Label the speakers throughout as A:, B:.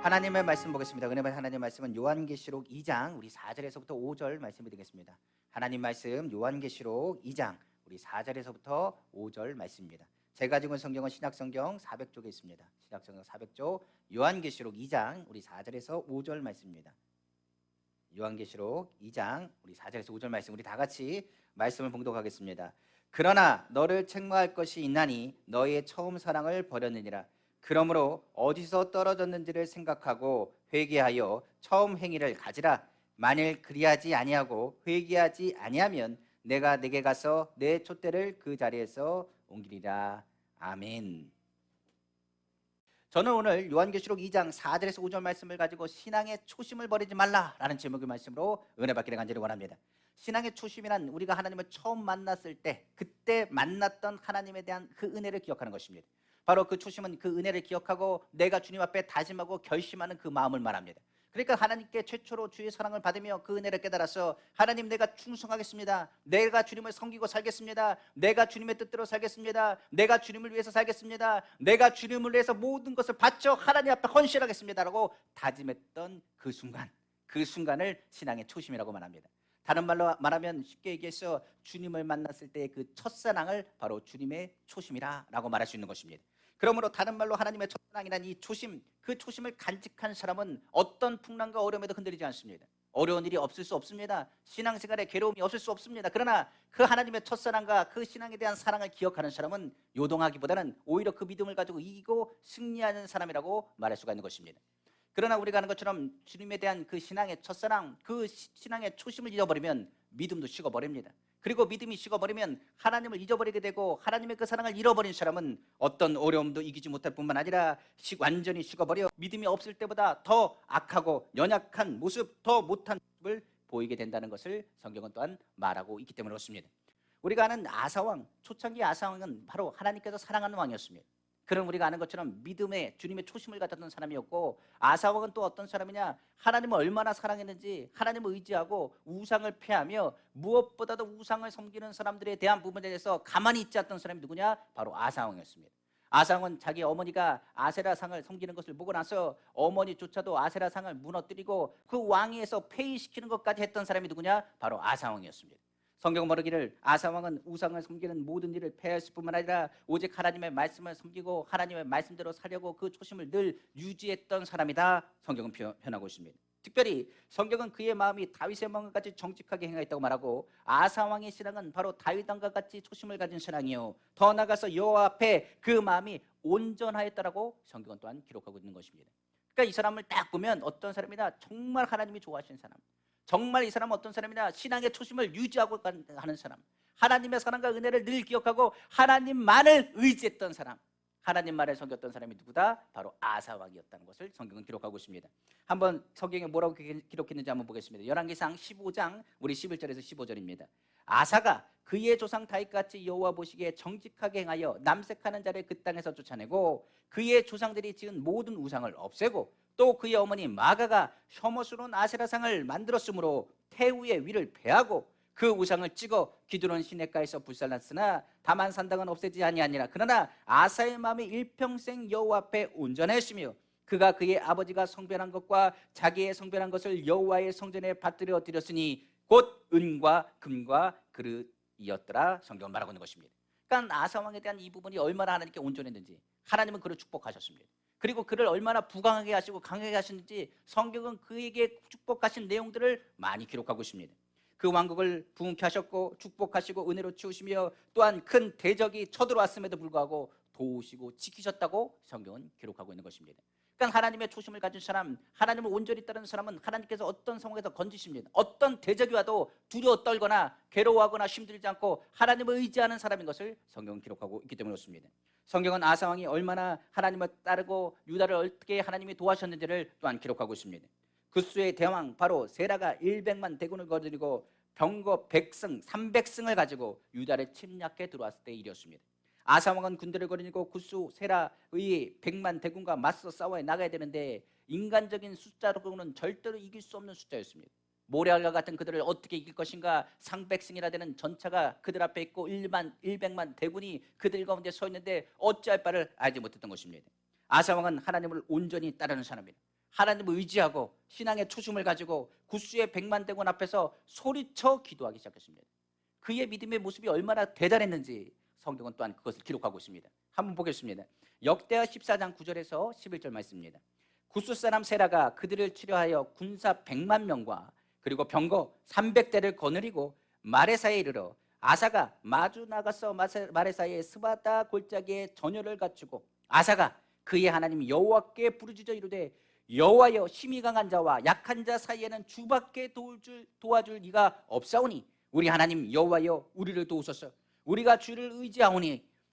A: 하나님의 말씀 보겠습니다. 은혜의 하나님 말씀은 요한계시록 2장 우리 4절에서부터 5절 말씀을 드리겠습니다. 하나님 말씀 요한계시록 2장 우리 4절에서부터 5절 말씀입니다. 제가 가지고 있는 성경은 신약성경 400쪽에 있습니다. 신약성경 400쪽 요한계시록 2장 우리 4절에서 5절 말씀입니다. 요한계시록 2장 우리 4절에서 5절 말씀 우리 다 같이 말씀을 봉독하겠습니다. 그러나 너를 책망할 것이 있나니 너의 처음 사랑을 버렸느니라. 그러므로 어디서 떨어졌는지를 생각하고 회개하여 처음 행위를 가지라. 만일 그리하지 아니하고 회개하지 아니하면 내가 네게 가서 내 촛대를 그 자리에서 옮기리라. 아멘. 저는 오늘 요한계시록 2장 4절에서 5절 말씀을 가지고 신앙의 초심을 버리지 말라라는 제목의 말씀으로 은혜 받기를 간절히 원합니다. 신앙의 초심이란 우리가 하나님을 처음 만났을 때 그때 만났던 하나님에 대한 그 은혜를 기억하는 것입니다. 바로 그 초심은 그 은혜를 기억하고 내가 주님 앞에 다짐하고 결심하는 그 마음을 말합니다. 그러니까 하나님께 최초로 주의 사랑을 받으며 그 은혜를 깨달아서 하나님 내가 충성하겠습니다. 내가 주님을 섬기고 살겠습니다. 내가 주님의 뜻대로 살겠습니다. 내가 주님을 위해서 살겠습니다. 내가 주님을 위해서 모든 것을 바쳐 하나님 앞에 헌신하겠습니다라고 다짐했던 그 순간을 신앙의 초심이라고 말합니다. 다른 말로 말하면 쉽게 얘기해서 주님을 만났을 때 그 첫사랑을 바로 주님의 초심이라고 말할 수 있는 것입니다. 그러므로 다른 말로 하나님의 첫사랑이란 이 초심, 그 초심을 간직한 사람은 어떤 풍랑과 어려움에도 흔들리지 않습니다. 어려운 일이 없을 수 없습니다. 신앙생활에 괴로움이 없을 수 없습니다. 그러나 그 하나님의 첫사랑과 그 신앙에 대한 사랑을 기억하는 사람은 요동하기보다는 오히려 그 믿음을 가지고 이기고 승리하는 사람이라고 말할 수가 있는 것입니다. 그러나 우리가 아는 것처럼 주님에 대한 그 신앙의 첫사랑, 그 신앙의 초심을 잃어버리면 믿음도 식어버립니다. 그리고 믿음이 식어버리면 하나님을 잊어버리게 되고 하나님의 그 사랑을 잃어버린 사람은 어떤 어려움도 이기지 못할 뿐만 아니라 완전히 식어버려 믿음이 없을 때보다 더 악하고 연약한 모습, 더 못한 모습을 보이게 된다는 것을 성경은 또한 말하고 있기 때문에 그렇습니다. 우리가 아는 아사왕, 초창기 아사왕은 바로 하나님께서 사랑하는 왕이었습니다. 그런 우리가 아는 것처럼 믿음에 주님의 초심을 가졌던 사람이었고, 아사왕은 또 어떤 사람이냐, 하나님을 얼마나 사랑했는지 하나님을 의지하고 우상을 폐하며 무엇보다도 우상을 섬기는 사람들에 대한 부분에 대해서 가만히 있지 않던 사람이 누구냐, 바로 아사왕이었습니다. 아사왕은 자기 어머니가 아세라상을 섬기는 것을 보고 나서 어머니조차도 아세라상을 무너뜨리고 그 왕위에서 폐위시키는 것까지 했던 사람이 누구냐, 바로 아사왕이었습니다. 성경 말하기를 아사왕은 우상을 섬기는 모든 일을 폐했을 뿐만 아니라 오직 하나님의 말씀을 섬기고 하나님의 말씀대로 살려고 그 초심을 늘 유지했던 사람이다, 성경은 표현하고 있습니다. 특별히 성경은 그의 마음이 다윗의 마음과 같이 정직하게 행하였다고 말하고, 아사왕의 신앙은 바로 다윗 왕과 같이 초심을 가진 신앙이요, 더 나아가서 여호와 앞에 그 마음이 온전하였다라고 성경은 또한 기록하고 있는 것입니다. 그러니까 이 사람을 딱 보면 어떤 사람이나 정말 하나님이 좋아하시는 사람, 정말 이 사람은 어떤 사람이냐, 신앙의 초심을 유지하고 하는 사람, 하나님의 사랑과 은혜를 늘 기억하고 하나님만을 의지했던 사람, 하나님 말을 섬겼던 사람이 누구다? 바로 아사왕이었다는 것을 성경은 기록하고 있습니다. 한번 성경에 뭐라고 기록했는지 한번 보겠습니다. 열왕기상 15장 우리 11절에서 15절입니다. 아사가 그의 조상 다윗같이 여호와 보시기에 정직하게 행하여 남색하는 자를 그 땅에서 쫓아내고 그의 조상들이 지은 모든 우상을 없애고 또 그의 어머니 마가가 혐오스러운 아세라상을 만들었으므로 태우의 위를 베하고 그 우상을 찍어 기드론 시냇가에서 불살랐으나 다만 산당은 없애지 아니하니라. 그러나 아사의 마음이 일평생 여호와 앞에 온전했으며 그가 그의 아버지가 성별한 것과 자기의 성별한 것을 여호와의 성전에 받들어 드렸으니 곧 은과 금과 그릇이었더라, 성경은 말하고 있는 것입니다. 그러니까 아사왕에 대한 이 부분이 얼마나 하나님께 온전했는지, 하나님은 그를 축복하셨습니다. 그리고 그를 얼마나 부강하게 하시고 강하게 하셨는지 성경은 그에게 축복하신 내용들을 많이 기록하고 있습니다. 그 왕국을 부흥케 하셨고 축복하시고 은혜로 채우시며 또한 큰 대적이 쳐들어왔음에도 불구하고 도우시고 지키셨다고 성경은 기록하고 있는 것입니다. 그러니까 하나님의 초심을 가진 사람, 하나님을 온전히 따르는 사람은 하나님께서 어떤 상황에서 건지십니다. 어떤 대적이 와도 두려워 떨거나 괴로워하거나 힘들지 않고 하나님을 의지하는 사람인 것을 성경은 기록하고 있기 때문에 그렇습니다. 성경은 아사왕이 얼마나 하나님을 따르고 유다를 어떻게 하나님이 도와주셨는지를 또한 기록하고 있습니다. 구스의 대왕 바로 세라가 100만 대군을 거느리고 병거 100승, 300승을 가지고 유다를 침략해 들어왔을 때의 일이었습니다. 아사왕은 군대를 거느리고 구스 세라의 100만 대군과 맞서 싸워 나가야 되는데 인간적인 숫자로는 절대로 이길 수 없는 숫자였습니다. 모래알과 같은 그들을 어떻게 이길 것인가, 상백승이라 되는 전차가 그들 앞에 있고 100만 대군이 그들 가운데 서 있는데 어찌할 바를 알지 못했던 것입니다. 아사왕은 하나님을 온전히 따르는 사람입니다. 하나님을 의지하고 신앙의 초심을 가지고 구스의 백만대군 앞에서 소리쳐 기도하기 시작했습니다. 그의 믿음의 모습이 얼마나 대단했는지 성경은 또한 그것을 기록하고 있습니다. 한번 보겠습니다. 역대하 14장 9절에서 11절 말씀입니다. 구스 사람 세라가 그들을 치료하여 군사 100만 명과 그리고 병거 300대를 거느리고 마레사에 이르러 아사가 마주 나가서 마레사의 스바다 골짜기에 전열을 갖추고 아사가 그의 하나님 여호와께 부르짖어 이르되 여호와여 힘이 강한 자와 약한 자 사이에는 주밖에 도와줄 이가 없사오니 우리 하나님 여호와여 우리를 도우소서. 우리가 주를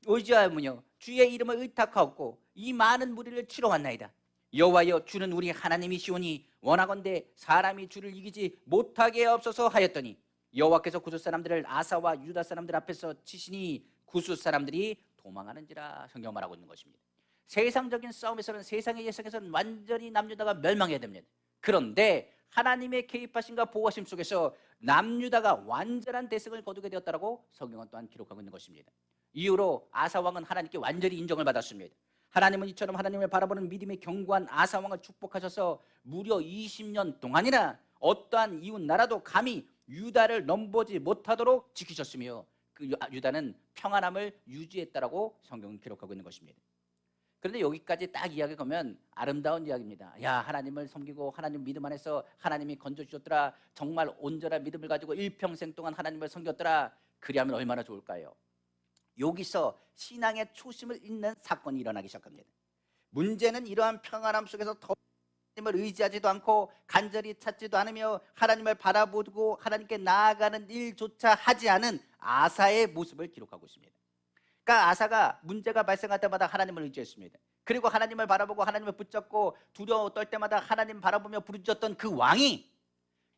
A: 의지하오며 주의 이름을 의탁하옵고 이 많은 무리를 치러 왔나이다. 여호와여 주는 우리 하나님이시오니 원하건대 사람이 주를 이기지 못하게 없어서 하였더니 여호와께서 구스 사람들을 아사와 유다 사람들 앞에서 치시니 구스 사람들이 도망하는지라 성경 말하고 있는 것입니다. 세상적인 싸움에서는 세상의 예상에서는 완전히 남유다가 멸망해야 됩니다. 그런데 하나님의 개입하심과 보호하심 속에서 남유다가 완전한 대승을 거두게 되었다라고 성경은 또한 기록하고 있는 것입니다. 이후로 아사 왕은 하나님께 완전히 인정을 받았습니다. 하나님은 이처럼 하나님을 바라보는 믿음의 견고한 아사 왕을 축복하셔서 무려 20년 동안이나 어떠한 이웃 나라도 감히 유다를 넘보지 못하도록 지키셨으며 그 유다는 평안함을 유지했다라고 성경은 기록하고 있는 것입니다. 그런데 여기까지 딱 이야기가 오면 아름다운 이야기입니다. 야, 하나님을 섬기고 하나님 믿음 안에서 하나님이 건져주셨더라. 정말 온전한 믿음을 가지고 일평생 동안 하나님을 섬겼더라. 그리하면 얼마나 좋을까요? 여기서 신앙의 초심을 잃는 사건이 일어나기 시작합니다. 문제는 이러한 평안함 속에서 더 하나님을 의지하지도 않고 간절히 찾지도 않으며 하나님을 바라보고 하나님께 나아가는 일조차 하지 않은 아사의 모습을 기록하고 있습니다. 그러니까 아사가 문제가 발생할 때마다 하나님을 의지했습니다. 그리고 하나님을 바라보고 하나님을 붙잡고 두려워 떨 때마다 하나님 바라보며 부르짖었던 그 왕이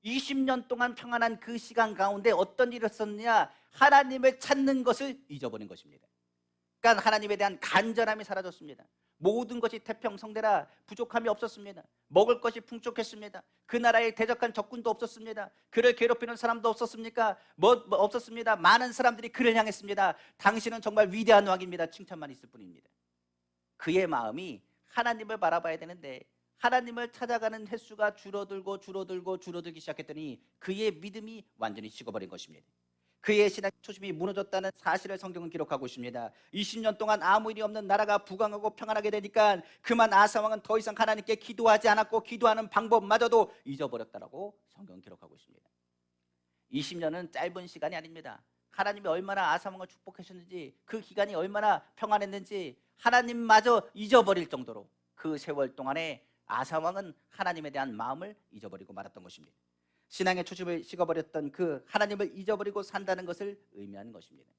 A: 20년 동안 평안한 그 시간 가운데 어떤 일이 있었느냐? 하나님을 찾는 것을 잊어버린 것입니다. 그러니까 하나님에 대한 간절함이 사라졌습니다. 모든 것이 태평성대라 부족함이 없었습니다. 먹을 것이 풍족했습니다. 그 나라에 대적한 적군도 없었습니다. 그를 괴롭히는 사람도 없었습니까? 없었습니다. 많은 사람들이 그를 향했습니다. 당신은 정말 위대한 왕입니다. 칭찬만 있을 뿐입니다. 그의 마음이 하나님을 바라봐야 되는데 하나님을 찾아가는 횟수가 줄어들기 시작했더니 그의 믿음이 완전히 식어버린 것입니다. 그의 신앙 초심이 무너졌다는 사실을 성경은 기록하고 있습니다. 20년 동안 아무 일이 없는 나라가 부강하고 평안하게 되니까 그만 아사 왕은 더 이상 하나님께 기도하지 않았고 기도하는 방법마저도 잊어버렸다라고 성경은 기록하고 있습니다. 20년은 짧은 시간이 아닙니다. 하나님이 얼마나 아사 왕을 축복하셨는지 그 기간이 얼마나 평안했는지 하나님마저 잊어버릴 정도로 그 세월 동안에 아사 왕은 하나님에 대한 마음을 잊어버리고 말았던 것입니다. 신앙의 초심을 식어버렸던 그 하나님을 잊어버리고 산다는 것을 의미하는 것입니다.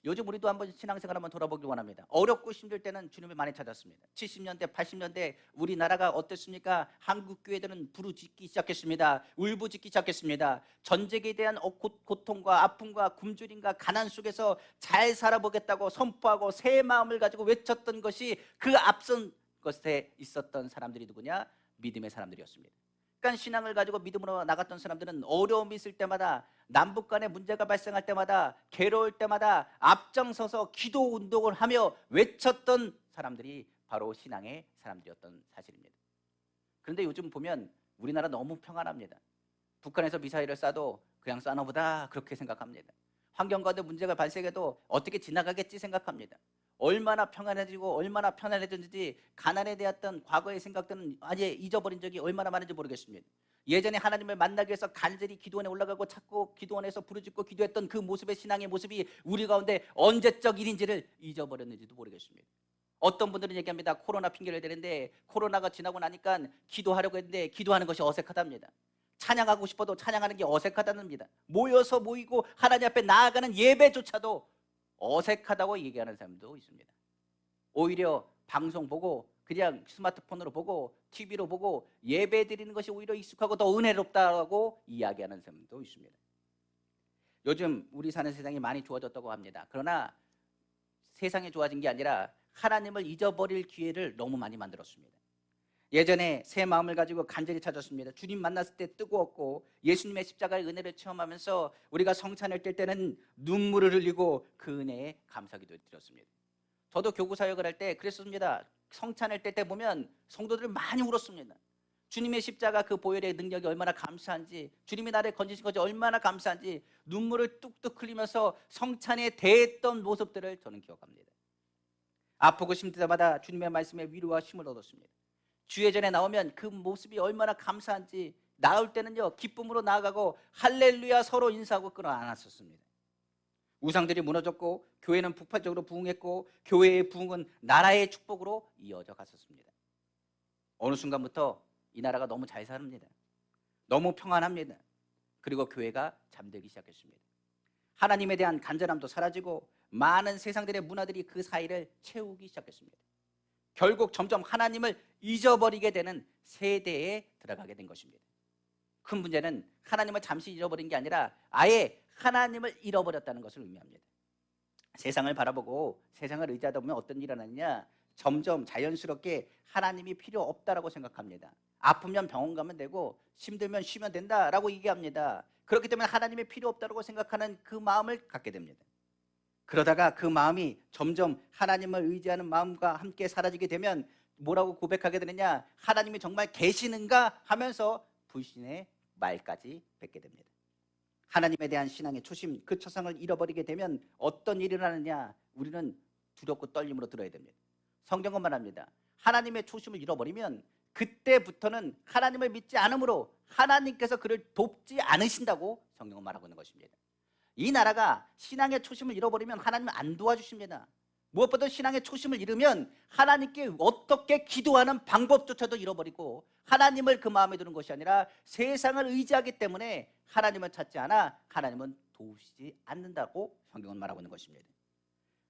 A: 요즘 우리도 한번 신앙생활 한번 돌아보기 원합니다. 어렵고 힘들 때는 주님을 많이 찾았습니다. 70년대, 80년대 우리나라가 어땠습니까? 한국 교회들은 부르짖기 시작했습니다. 울부짖기 시작했습니다. 전쟁에 대한 고통과 아픔과 굶주림과 가난 속에서 잘 살아보겠다고 선포하고 새 마음을 가지고 외쳤던 것이 그 앞선 것에 있었던 사람들이 누구냐? 믿음의 사람들이었습니다. 그러니까 신앙을 가지고 믿음으로 나갔던 사람들은 어려움이 있을 때마다 남북 간의 문제가 발생할 때마다 괴로울 때마다 앞장서서 기도 운동을 하며 외쳤던 사람들이 바로 신앙의 사람들이었던 사실입니다. 그런데 요즘 보면 우리나라 너무 평안합니다. 북한에서 미사일을 쏴도 그냥 쏴나 보다 그렇게 생각합니다. 환경과도 문제가 발생해도 어떻게 지나가겠지 생각합니다. 얼마나 평안해지고 얼마나 편안해졌는지 가난에 대한 과거의 생각들은 아예 잊어버린 적이 얼마나 많은지 모르겠습니다. 예전에 하나님을 만나기 위해서 간절히 기도원에 올라가고 찾고 기도원에서 부르짖고 기도했던 그 모습의 신앙의 모습이 우리 가운데 언제적 일인지를 잊어버렸는지도 모르겠습니다. 어떤 분들은 얘기합니다. 코로나 핑계를 대는데 코로나가 지나고 나니까 기도하려고 했는데 기도하는 것이 어색하답니다. 찬양하고 싶어도 찬양하는 게 어색하답니다. 모이고 하나님 앞에 나아가는 예배조차도 어색하다고 얘기하는 사람도 있습니다. 오히려 방송 보고 그냥 스마트폰으로 보고 TV로 보고 예배 드리는 것이 오히려 익숙하고 더 은혜롭다고 이야기하는 사람도 있습니다. 요즘 우리 사는 세상이 많이 좋아졌다고 합니다. 그러나 세상이 좋아진 게 아니라 하나님을 잊어버릴 기회를 너무 많이 만들었습니다. 예전에 새 마음을 가지고 간절히 찾았습니다. 주님 만났을 때 뜨거웠고 예수님의 십자가의 은혜를 체험하면서 우리가 성찬을 뗄 때는 눈물을 흘리고 그 은혜에 감사기도를 드렸습니다. 저도 교구 사역을 할 때 그랬습니다. 성찬을 뗄 때 보면 성도들 많이 울었습니다. 주님의 십자가 그 보혈의 능력이 얼마나 감사한지, 주님이 나를 건지신 것이 얼마나 감사한지 눈물을 뚝뚝 흘리면서 성찬에 대했던 모습들을 저는 기억합니다. 아프고 힘들 때마다 주님의 말씀에 위로와 힘을 얻었습니다. 주예전에 나오면 그 모습이 얼마나 감사한지, 나올 때는요 기쁨으로 나아가고 할렐루야 서로 인사하고 끌어안았었습니다. 우상들이 무너졌고 교회는 폭발적으로 부흥했고 교회의 부흥은 나라의 축복으로 이어져 갔었습니다. 어느 순간부터 이 나라가 너무 잘 삽니다. 너무 평안합니다. 그리고 교회가 잠들기 시작했습니다. 하나님에 대한 간절함도 사라지고 많은 세상들의 문화들이 그 사이를 채우기 시작했습니다. 결국 점점 하나님을 잊어버리게 되는 세대에 들어가게 된 것입니다. 큰 문제는 하나님을 잠시 잃어버린 게 아니라 아예 하나님을 잃어버렸다는 것을 의미합니다. 세상을 바라보고 세상을 의지하다 보면 어떤 일이 일어나느냐, 점점 자연스럽게 하나님이 필요 없다라고 생각합니다. 아프면 병원 가면 되고 힘들면 쉬면 된다라고 얘기합니다. 그렇기 때문에 하나님이 필요 없다라고 생각하는 그 마음을 갖게 됩니다. 그러다가 그 마음이 점점 하나님을 의지하는 마음과 함께 사라지게 되면 뭐라고 고백하게 되느냐, 하나님이 정말 계시는가 하면서 불신의 말까지 뱉게 됩니다. 하나님에 대한 신앙의 초심, 그 초상을 잃어버리게 되면 어떤 일이 일어나느냐, 우리는 두렵고 떨림으로 들어야 됩니다. 성경은 말합니다. 하나님의 초심을 잃어버리면 그때부터는 하나님을 믿지 않으므로 하나님께서 그를 돕지 않으신다고 성경은 말하고 있는 것입니다. 이 나라가 신앙의 초심을 잃어버리면 하나님은 안 도와주십니다. 무엇보다 신앙의 초심을 잃으면 하나님께 어떻게 기도하는 방법조차도 잃어버리고 하나님을 그 마음에 두는 것이 아니라 세상을 의지하기 때문에 하나님을 찾지 않아 하나님은 도우시지 않는다고 성경은 말하고 있는 것입니다.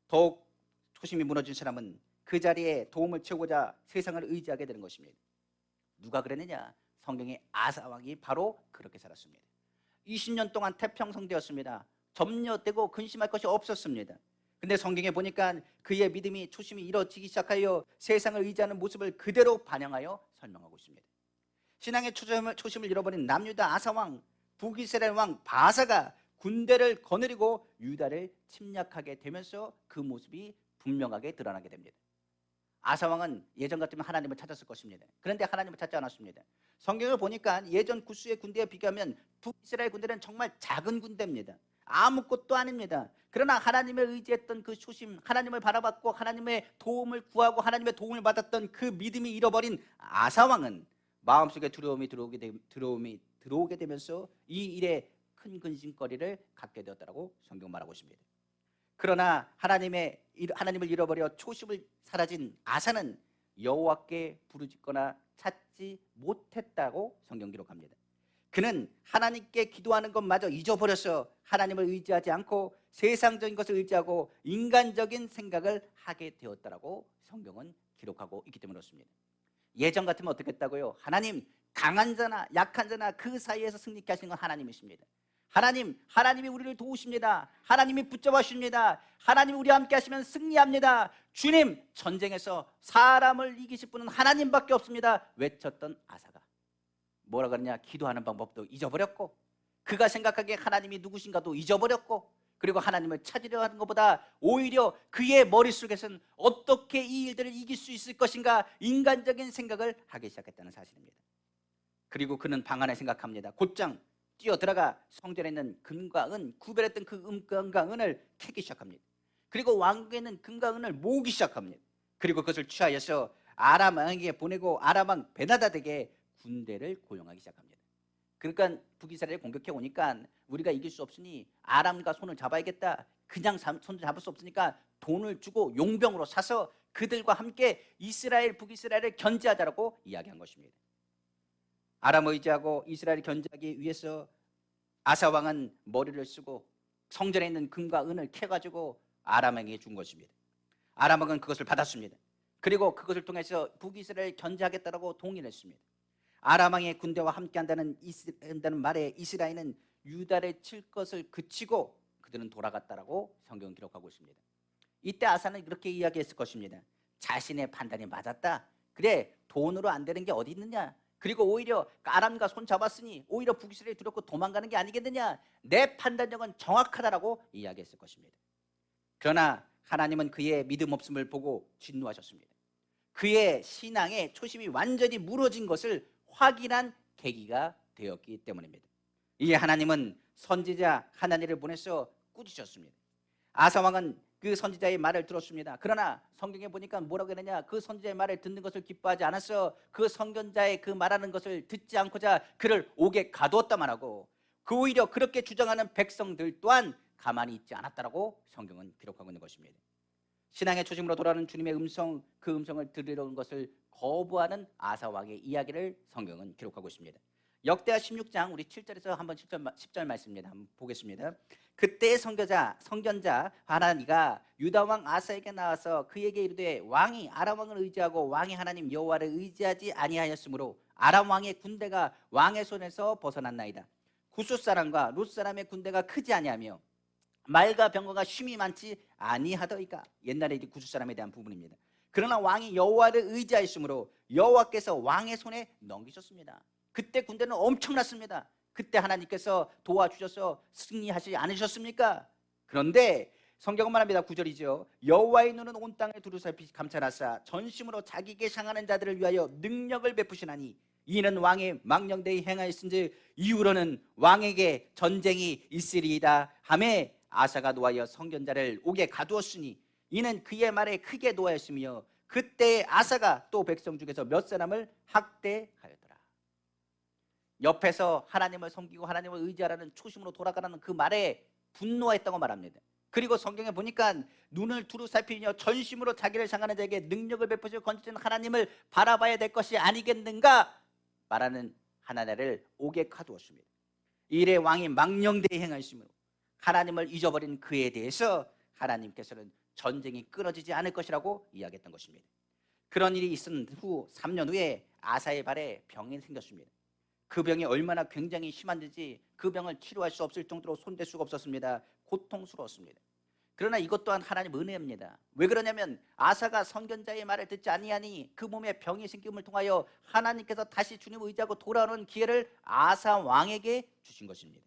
A: 더욱 초심이 무너진 사람은 그 자리에 도움을 채우고자 세상을 의지하게 되는 것입니다. 누가 그랬느냐? 성경의 아사 왕이 바로 그렇게 살았습니다. 20년 동안 태평성대였습니다. 점녀되고 근심할 것이 없었습니다. 근데 성경에 보니까 그의 믿음이 초심이 잃어지기 시작하여 세상을 의지하는 모습을 그대로 반영하여 설명하고 있습니다. 신앙의 초심을 잃어버린 남유다 아사왕, 북이스라엘 왕 바사가 군대를 거느리고 유다를 침략하게 되면서 그 모습이 분명하게 드러나게 됩니다. 아사왕은 예전 같으면 하나님을 찾았을 것입니다. 그런데 하나님을 찾지 않았습니다. 성경을 보니까 예전 구스의 군대에 비교하면 북이스라엘 군대는 정말 작은 군대입니다. 아무것도 아닙니다. 그러나 하나님을 의지했던 그 초심, 하나님을 바라봤고 하나님의 도움을 구하고 하나님의 도움을 받았던 그 믿음이 잃어버린 아사왕은 마음속에 두려움이 들어오게 되면서 이 일에 큰 근심거리를 갖게 되었다고 성경 말하고 있습니다. 그러나 하나님을 잃어버려 초심을 사라진 아사는 여호와께 부르짖거나 찾지 못했다고 성경 기록합니다. 그는 하나님께 기도하는 것마저 잊어버려서 하나님을 의지하지 않고 세상적인 것을 의지하고 인간적인 생각을 하게 되었다라고 성경은 기록하고 있기 때문에 그렇습니다. 예전 같으면 어떻게 했다고요? 하나님, 강한 자나 약한 자나 그 사이에서 승리케 하시는 건 하나님이십니다. 하나님이 우리를 도우십니다. 하나님이 붙잡아 주십니다. 하나님이 우리와 함께 하시면 승리합니다. 주님, 전쟁에서 사람을 이기실 분은 하나님밖에 없습니다. 외쳤던 아사가 뭐라 그러냐? 기도하는 방법도 잊어버렸고 그가 생각하기에 하나님이 누구신가도 잊어버렸고 그리고 하나님을 찾으려 하는 것보다 오히려 그의 머릿속에서는 어떻게 이 일들을 이길 수 있을 것인가 인간적인 생각을 하기 시작했다는 사실입니다. 그리고 그는 방 안에 생각합니다. 곧장 뛰어들어가 성전에 있는 금과 은, 구별했던 그 금과 은을 캐기 시작합니다. 그리고 왕국에 있는 금과 은을 모으기 시작합니다. 그리고 그것을 취하여서 아람 왕에게 보내고 아람 왕 베나다드에게 군대를 고용하기 시작합니다. 그러니까 북이스라엘을 공격해 오니까 우리가 이길 수 없으니 아람과 손을 잡아야겠다. 그냥 손을 잡을 수 없으니까 돈을 주고 용병으로 사서 그들과 함께 북이스라엘을 견제하자라고 이야기한 것입니다. 아람을 의지하고 이스라엘을 견제하기 위해서 아사 왕은 머리를 쓰고 성전에 있는 금과 은을 캐가지고 아람에게 준 것입니다. 아람 왕은 그것을 받았습니다. 그리고 그것을 통해서 북이스라엘을 견제하겠다라고 동의를 했습니다. 아람 왕의 군대와 함께한다는 말에 이스라엘은 유다를 칠 것을 그치고 그들은 돌아갔다라고 성경 기록하고 있습니다. 이때 아사는 이렇게 이야기했을 것입니다. 자신의 판단이 맞았다. 그래, 돈으로 안 되는 게 어디 있느냐? 그리고 오히려 아람과 손 잡았으니 오히려 북이스라엘이 두렵고 도망가는 게 아니겠느냐? 내 판단력은 정확하다라고 이야기했을 것입니다. 그러나 하나님은 그의 믿음 없음을 보고 진노하셨습니다. 그의 신앙의 초심이 완전히 무너진 것을 확인한 계기가 되었기 때문입니다. 이에 하나님은 선지자 하나니를 보내서 꾸짖으셨습니다. 아사 왕은 그 선지자의 말을 들었습니다. 그러나 성경에 보니까 뭐라고 그러냐, 그 선지자의 말을 듣는 것을 기뻐하지 않았어. 그 선견자의 그 말하는 것을 듣지 않고자 그를 옥에 가두었다만 하고, 그 오히려 그렇게 주장하는 백성들 또한 가만히 있지 않았다라고 성경은 기록하고 있는 것입니다. 신앙의 초심으로 돌아오는 주님의 음성, 그 음성을 들으려는 것을 거부하는 아사 왕의 이야기를 성경은 기록하고 있습니다. 역대하 16장 우리 7절에서 한번 10절 말씀입니다. 한번 보겠습니다. 그때 선견자 하나니가 유다 왕 아사에게 나와서 그에게 이르되 왕이 아람 왕을 의지하고 왕의 하나님 여호와를 의지하지 아니하였으므로 아람 왕의 군대가 왕의 손에서 벗어났나이다. 구스 사람과 룻 사람의 군대가 크지 아니하며 말과 병거가 쉼이 많지 아니하더이까. 옛날에 구스 사람에 대한 부분입니다. 그러나 왕이 여호와를 의지하였으므로 여호와께서 왕의 손에 넘기셨습니다. 그때 군대는 엄청났습니다. 그때 하나님께서 도와주셔서 승리하지 않으셨습니까? 그런데 성경은 말합니다. 9절이죠. 여호와의 눈은 온 땅을 두루살피 감찰하사 전심으로 자기에게 향하는 자들을 위하여 능력을 베푸시나니 이는 왕의 망령되이 행하였은즉 이후로는 왕에게 전쟁이 있으리이다 하매 아사가 노하여 선견자를 옥에 가두었으니 이는 그의 말에 크게 노하였으며 그때 아사가 또 백성 중에서 몇 사람을 학대하였더라. 옆에서 하나님을 섬기고 하나님을 의지하라는 초심으로 돌아가라는 그 말에 분노했다고 말합니다. 그리고 성경에 보니까 눈을 두루 살피며 전심으로 자기를 향하는 자에게 능력을 베푸시고 건지신 하나님을 바라봐야 될 것이 아니겠는가 말하는 하나님을 옥에 가두었습니다. 이래 왕이 망령되이 행하였으므로 하나님을 잊어버린 그에 대해서 하나님께서는 전쟁이 끊어지지 않을 것이라고 이야기했던 것입니다. 그런 일이 있은 후 3년 후에 아사의 발에 병이 생겼습니다. 그 병이 얼마나 굉장히 심한지 그 병을 치료할 수 없을 정도로 손댈 수가 없었습니다. 고통스러웠습니다. 그러나 이것 또한 하나님 은혜입니다. 왜 그러냐면 아사가 선견자의 말을 듣지 아니하니 그 몸에 병이 생김을 통하여 하나님께서 다시 주님을 의지하고 돌아오는 기회를 아사 왕에게 주신 것입니다.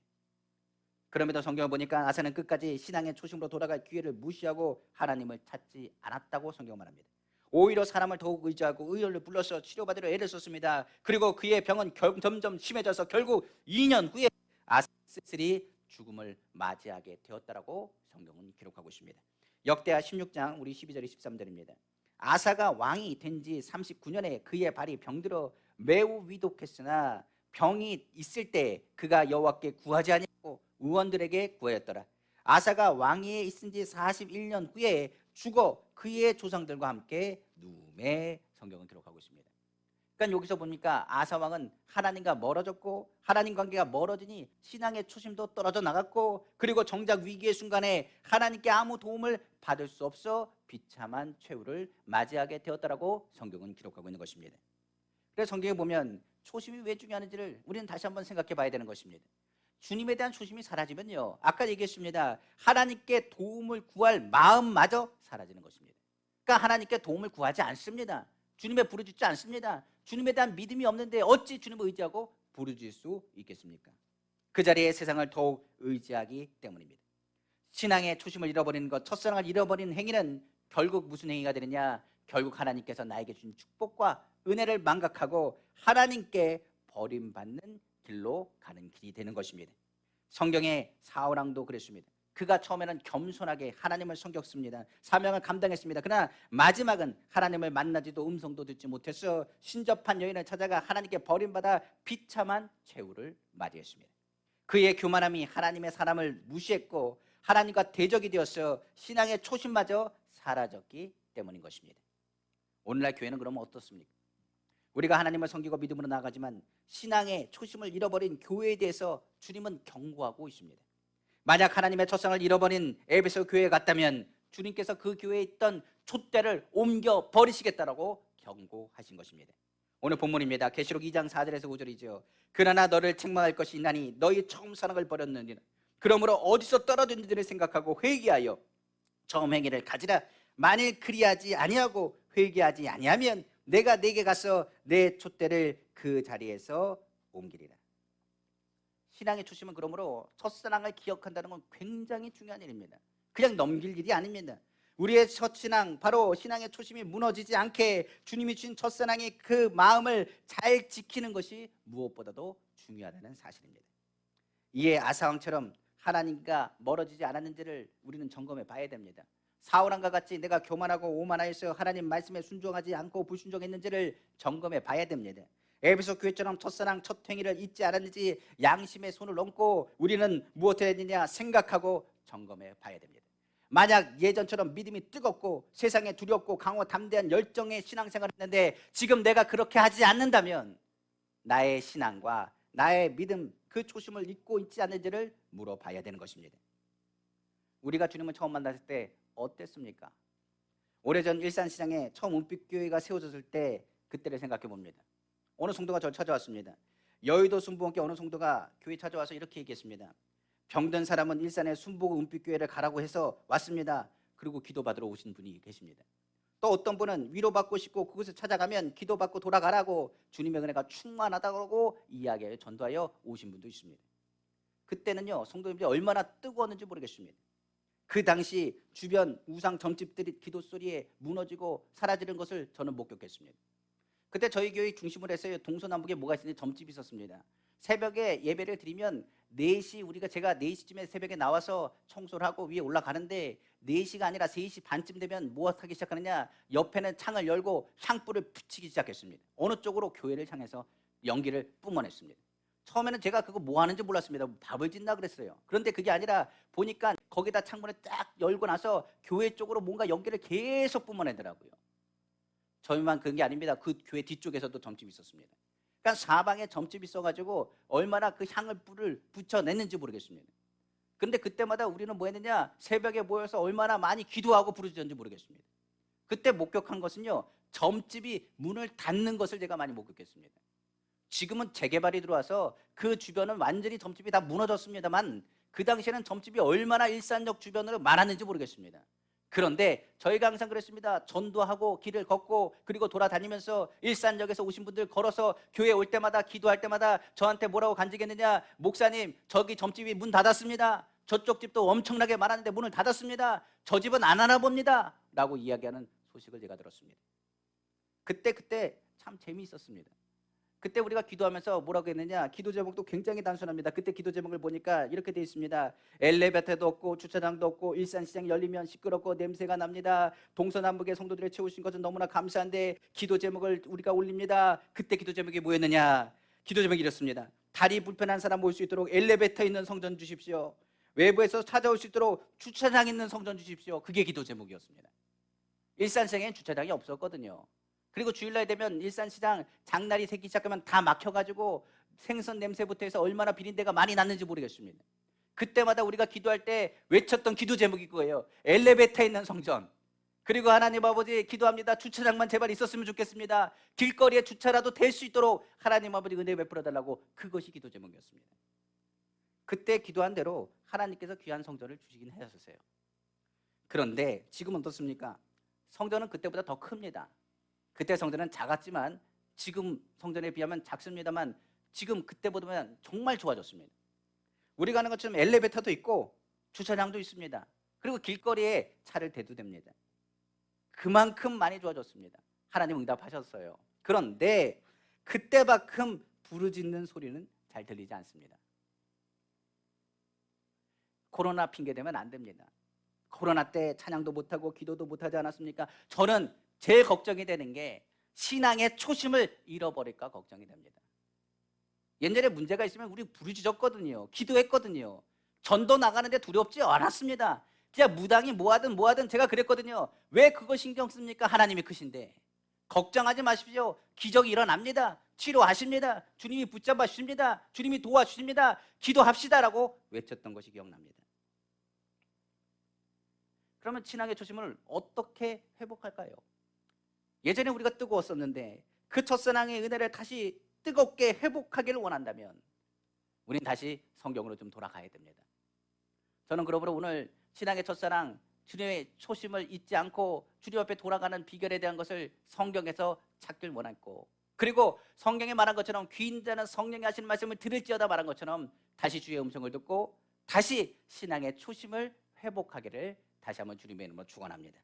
A: 그럼에도 성경을 보니까 아사는 끝까지 신앙의 초심으로 돌아갈 기회를 무시하고 하나님을 찾지 않았다고 성경 말합니다. 오히려 사람을 더욱 의지하고 의원을 불러서 치료받으려 애를 썼습니다. 그리고 그의 병은 점점 심해져서 결국 2년 후에 아사 스스리 죽음을 맞이하게 되었다라고 성경은 기록하고 있습니다. 역대하 16장 우리 12절 13절입니다. 아사가 왕이 된 지 39년에 그의 발이 병들어 매우 위독했으나 병이 있을 때 그가 여호와께 구하지 아니하고 의원들에게 구하였더라. 아사가 왕위에 있은 지 41년 후에 죽어 그의 조상들과 함께 누움에 성경은 기록하고 있습니다. 그러니까 여기서 보니까 아사 왕은 하나님과 멀어졌고 하나님 관계가 멀어지니 신앙의 초심도 떨어져 나갔고 그리고 정작 위기의 순간에 하나님께 아무 도움을 받을 수 없어 비참한 최후를 맞이하게 되었다라고 성경은 기록하고 있는 것입니다. 그래서 성경에 보면 초심이 왜 중요한지를 우리는 다시 한번 생각해 봐야 되는 것입니다. 주님에 대한 초심이 사라지면요, 아까 얘기했습니다. 하나님께 도움을 구할 마음마저 사라지는 것입니다. 그러니까 하나님께 도움을 구하지 않습니다. 주님의 부르짖지 않습니다. 주님에 대한 믿음이 없는데 어찌 주님을 의지하고 부르짖을 수 있겠습니까? 그 자리에 세상을 더욱 의지하기 때문입니다. 신앙의 초심을 잃어버리는 것, 첫사랑을 잃어버리는 행위는 결국 무슨 행위가 되느냐? 결국 하나님께서 나에게 주신 축복과 은혜를 망각하고 하나님께 버림받는 길로 가는 길이 되는 것입니다. 성경의 사울왕도 그랬습니다. 그가 처음에는 겸손하게 하나님을 섬겼습니다. 사명을 감당했습니다. 그러나 마지막은 하나님을 만나지도 음성도 듣지 못해서 신접한 여인을 찾아가 하나님께 버림받아 비참한 최후를 맞이했습니다. 그의 교만함이 하나님의 사람을 무시했고 하나님과 대적이 되어서 신앙의 초심마저 사라졌기 때문인 것입니다. 오늘날 교회는 그러면 어떻습니까? 우리가 하나님을 섬기고 믿음으로 나아가지만 신앙의 초심을 잃어버린 교회에 대해서 주님은 경고하고 있습니다. 만약 하나님의 첫상을 잃어버린 에베소 교회에 갔다면 주님께서 그 교회에 있던 촛대를 옮겨 버리시겠다라고 경고하신 것입니다. 오늘 본문입니다. 계시록 2장 4절에서 5절이죠. 그러나 너를 책망할 것이 있나니 너희 처음 사랑을 버렸느니라. 그러므로 어디서 떨어졌는지를 생각하고 회개하여 처음 행위를 가지라. 만일 그리하지 아니하고 회개하지 아니하면 내가 네게 가서 내 촛대를 그 자리에서 옮기리라. 신앙의 초심은 그러므로 첫사랑을 기억한다는 건 굉장히 중요한 일입니다. 그냥 넘길 일이 아닙니다. 우리의 첫 신앙, 바로 신앙의 초심이 무너지지 않게 주님이 주신 첫사랑의 그 마음을 잘 지키는 것이 무엇보다도 중요하다는 사실입니다. 이에 아사왕처럼 하나님과 멀어지지 않았는지를 우리는 점검해 봐야 됩니다. 사울왕과 같이 내가 교만하고 오만하여서 하나님 말씀에 순종하지 않고 불순종했는지를 점검해 봐야 됩니다. 에베소 교회처럼 첫사랑 첫 행위를 잊지 않았는지 양심의 손을 얹고 우리는 무엇을 했느냐 생각하고 점검해 봐야 됩니다. 만약 예전처럼 믿음이 뜨겁고 세상에 두렵고 강하고 담대한 열정의 신앙생활을 했는데 지금 내가 그렇게 하지 않는다면 나의 신앙과 나의 믿음 그 초심을 잊고 있지 않는지를 물어봐야 되는 것입니다. 우리가 주님을 처음 만났을 때 어땠습니까? 오래전 일산시장에 처음 은빛교회가 세워졌을 때 그때를 생각해 봅니다. 어느 성도가 저를 찾아왔습니다. 여의도 순복음교회 어느 성도가 교회 찾아와서 이렇게 얘기했습니다. 병든 사람은 일산의 순복음 은빛교회를 가라고 해서 왔습니다. 그리고 기도받으러 오신 분이 계십니다. 또 어떤 분은 위로받고 싶고 그곳을 찾아가면 기도받고 돌아가라고 주님의 은혜가 충만하다고 이야기하여 전도하여 오신 분도 있습니다. 그때는요 성도님들이 얼마나 뜨거웠는지 모르겠습니다. 그 당시 주변 우상 점집들이 기도 소리에 무너지고 사라지는 것을 저는 목격했습니다. 그때 저희 교회 중심으로 해서 동서남북에 뭐가 있었는지 점집이 있었습니다. 새벽에 예배를 드리면 4시 제가 4시쯤에 새벽에 나와서 청소를 하고 위에 올라가는데 4시가 아니라 3시 반쯤 되면 뭐 하기 시작하느냐, 옆에는 창을 열고 향불을 붙이기 시작했습니다. 어느 쪽으로? 교회를 향해서 연기를 뿜어냈습니다. 처음에는 제가 그거 뭐 하는지 몰랐습니다. 밥을 짓나 그랬어요. 그런데 그게 아니라 보니까 거기다 창문을 딱 열고 나서 교회 쪽으로 뭔가 연기를 계속 뿜어내더라고요. 저희만 그런 게 아닙니다. 그 교회 뒤쪽에서도 점집이 있었습니다. 그러니까 사방에 점집이 있어가지고 얼마나 그 향을 불을 붙여냈는지 모르겠습니다. 그런데 그때마다 우리는 뭐 했느냐, 새벽에 모여서 얼마나 많이 기도하고 부르짖었는지 모르겠습니다. 그때 목격한 것은요, 점집이 문을 닫는 것을 제가 많이 목격했습니다. 지금은 재개발이 들어와서 그 주변은 완전히 점집이 다 무너졌습니다만 그 당시에는 점집이 얼마나 일산역 주변으로 많았는지 모르겠습니다. 그런데 저희가 항상 그랬습니다. 전도하고 길을 걷고 그리고 돌아다니면서 일산역에서 오신 분들 걸어서 교회 올 때마다 기도할 때마다 저한테 뭐라고 간직했느냐, 목사님 저기 점집이 문 닫았습니다. 저쪽 집도 엄청나게 많았는데 문을 닫았습니다. 저 집은 안 하나 봅니다 라고 이야기하는 소식을 제가 들었습니다. 그때 참 재미있었습니다. 그때 우리가 기도하면서 뭐라고 했느냐, 기도 제목도 굉장히 단순합니다. 그때 기도 제목을 보니까 이렇게 되어 있습니다. 엘리베이터도 없고 주차장도 없고 일산시장이 열리면 시끄럽고 냄새가 납니다. 동서남북의 성도들을 채우신 것은 너무나 감사한데 기도 제목을 우리가 올립니다. 그때 기도 제목이 뭐였느냐, 기도 제목이 이렇습니다. 다리 불편한 사람 모일 수 있도록 엘리베이터 있는 성전 주십시오. 외부에서 찾아올 수 있도록 주차장 있는 성전 주십시오. 그게 기도 제목이었습니다. 일산시장엔 주차장이 없었거든요. 그리고 주일날 되면 일산시장 장날이 새기 시작하면 다 막혀가지고 생선 냄새부터 해서 얼마나 비린내가 많이 났는지 모르겠습니다. 그때마다 우리가 기도할 때 외쳤던 기도 제목이 그거예요. 엘리베이터 있는 성전. 그리고 하나님 아버지 기도합니다. 주차장만 제발 있었으면 좋겠습니다. 길거리에 주차라도 될 수 있도록 하나님 아버지 은혜 베풀어달라고, 그것이 기도 제목이었습니다. 그때 기도한 대로 하나님께서 귀한 성전을 주시긴 하셨어요. 그런데 지금은 어떻습니까? 성전은 그때보다 더 큽니다. 그때 성전은 작았지만 지금 성전에 비하면 작습니다만 지금 그때보다는 정말 좋아졌습니다. 우리가 하는 것처럼 엘리베이터도 있고 주차장도 있습니다. 그리고 길거리에 차를 대도 됩니다. 그만큼 많이 좋아졌습니다. 하나님 응답하셨어요. 그런데 그때만큼 부르짖는 소리는 잘 들리지 않습니다. 코로나 핑계대면 안 됩니다. 코로나 때 찬양도 못하고 기도도 못하지 않았습니까? 저는 제일 걱정이 되는 게 신앙의 초심을 잃어버릴까 걱정이 됩니다. 옛날에 문제가 있으면 우리 부르짖었거든요. 기도했거든요. 전도 나가는데 두렵지 않았습니다. 그냥 무당이 뭐하든 제가 그랬거든요. 왜 그거 신경 씁니까? 하나님이 크신데. 걱정하지 마십시오. 기적이 일어납니다. 치료하십니다. 주님이 붙잡아 주십니다. 주님이 도와주십니다. 기도합시다라고 외쳤던 것이 기억납니다. 그러면 신앙의 초심을 어떻게 회복할까요? 예전에 우리가 뜨거웠었는데 그 첫사랑의 은혜를 다시 뜨겁게 회복하기를 원한다면 우린 다시 성경으로 좀 돌아가야 됩니다. 저는 그러므로 오늘 신앙의 첫사랑, 주님의 초심을 잊지 않고 주님 앞에 돌아가는 비결에 대한 것을 성경에서 찾길 원했고, 그리고 성경에 말한 것처럼 귀인 자는 성령이 하시는 말씀을 들을지어다 말한 것처럼 다시 주의 음성을 듣고 다시 신앙의 초심을 회복하기를 다시 한번 주님의 이름으로 축원합니다.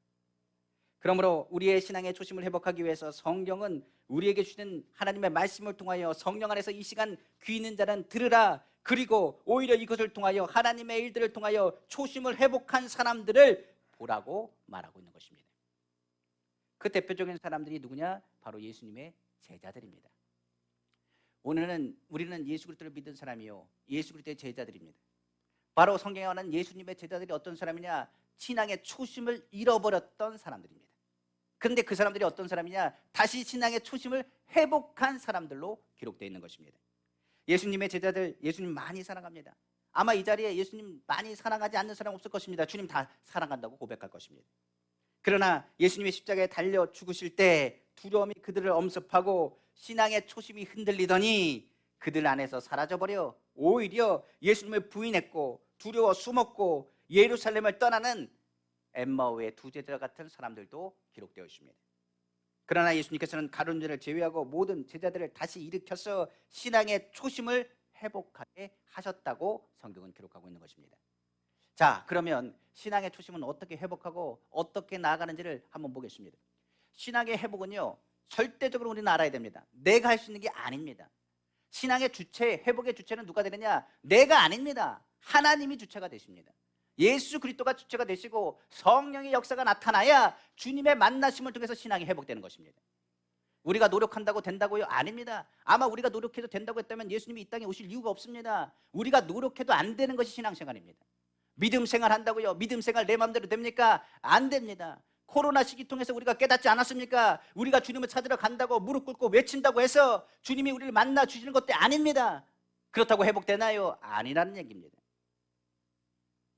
A: 그러므로 우리의 신앙의 초심을 회복하기 위해서 성경은 우리에게 주신 하나님의 말씀을 통하여 성령 안에서 이 시간 귀 있는 자는 들으라, 그리고 오히려 이것을 통하여 하나님의 일들을 통하여 초심을 회복한 사람들을 보라고 말하고 있는 것입니다. 그 대표적인 사람들이 누구냐? 바로 예수님의 제자들입니다. 오늘은 우리는 예수 그리스도를 믿은 사람이요, 예수 그리스도의 제자들입니다. 바로 성경에 관한 예수님의 제자들이 어떤 사람이냐? 신앙의 초심을 잃어버렸던 사람들입니다. 그런데 그 사람들이 어떤 사람이냐? 다시 신앙의 초심을 회복한 사람들로 기록되어 있는 것입니다. 예수님의 제자들, 예수님 많이 사랑합니다. 아마 이 자리에 예수님 많이 사랑하지 않는 사람 없을 것입니다. 주님 다 사랑한다고 고백할 것입니다. 그러나 예수님의 십자가에 달려 죽으실 때 두려움이 그들을 엄습하고 신앙의 초심이 흔들리더니 그들 안에서 사라져버려 오히려 예수님을 부인했고 두려워 숨었고 예루살렘을 떠나는 엠마오의 두 제자 같은 사람들도 기록되어 있습니다. 그러나 예수님께서는 가룟유다를 제외하고 모든 제자들을 다시 일으켜서 신앙의 초심을 회복하게 하셨다고 성경은 기록하고 있는 것입니다. 자, 그러면 신앙의 초심은 어떻게 회복하고 어떻게 나아가는지를 한번 보겠습니다. 신앙의 회복은요, 절대적으로 우리는 알아야 됩니다. 내가 할 수 있는 게 아닙니다. 신앙의 주체, 회복의 주체는 누가 되느냐? 내가 아닙니다. 하나님이 주체가 되십니다. 예수 그리스도가 주체가 되시고 성령의 역사가 나타나야 주님의 만나심을 통해서 신앙이 회복되는 것입니다. 우리가 노력한다고 된다고요? 아닙니다. 아마 우리가 노력해도 된다고 했다면 예수님이 이 땅에 오실 이유가 없습니다. 우리가 노력해도 안 되는 것이 신앙생활입니다. 믿음 생활 한다고요? 믿음 생활 내 마음대로 됩니까? 안 됩니다. 코로나 시기 통해서 우리가 깨닫지 않았습니까? 우리가 주님을 찾으러 간다고 무릎 꿇고 외친다고 해서 주님이 우리를 만나 주시는 것도 아닙니다. 그렇다고 회복되나요? 아니라는 얘기입니다.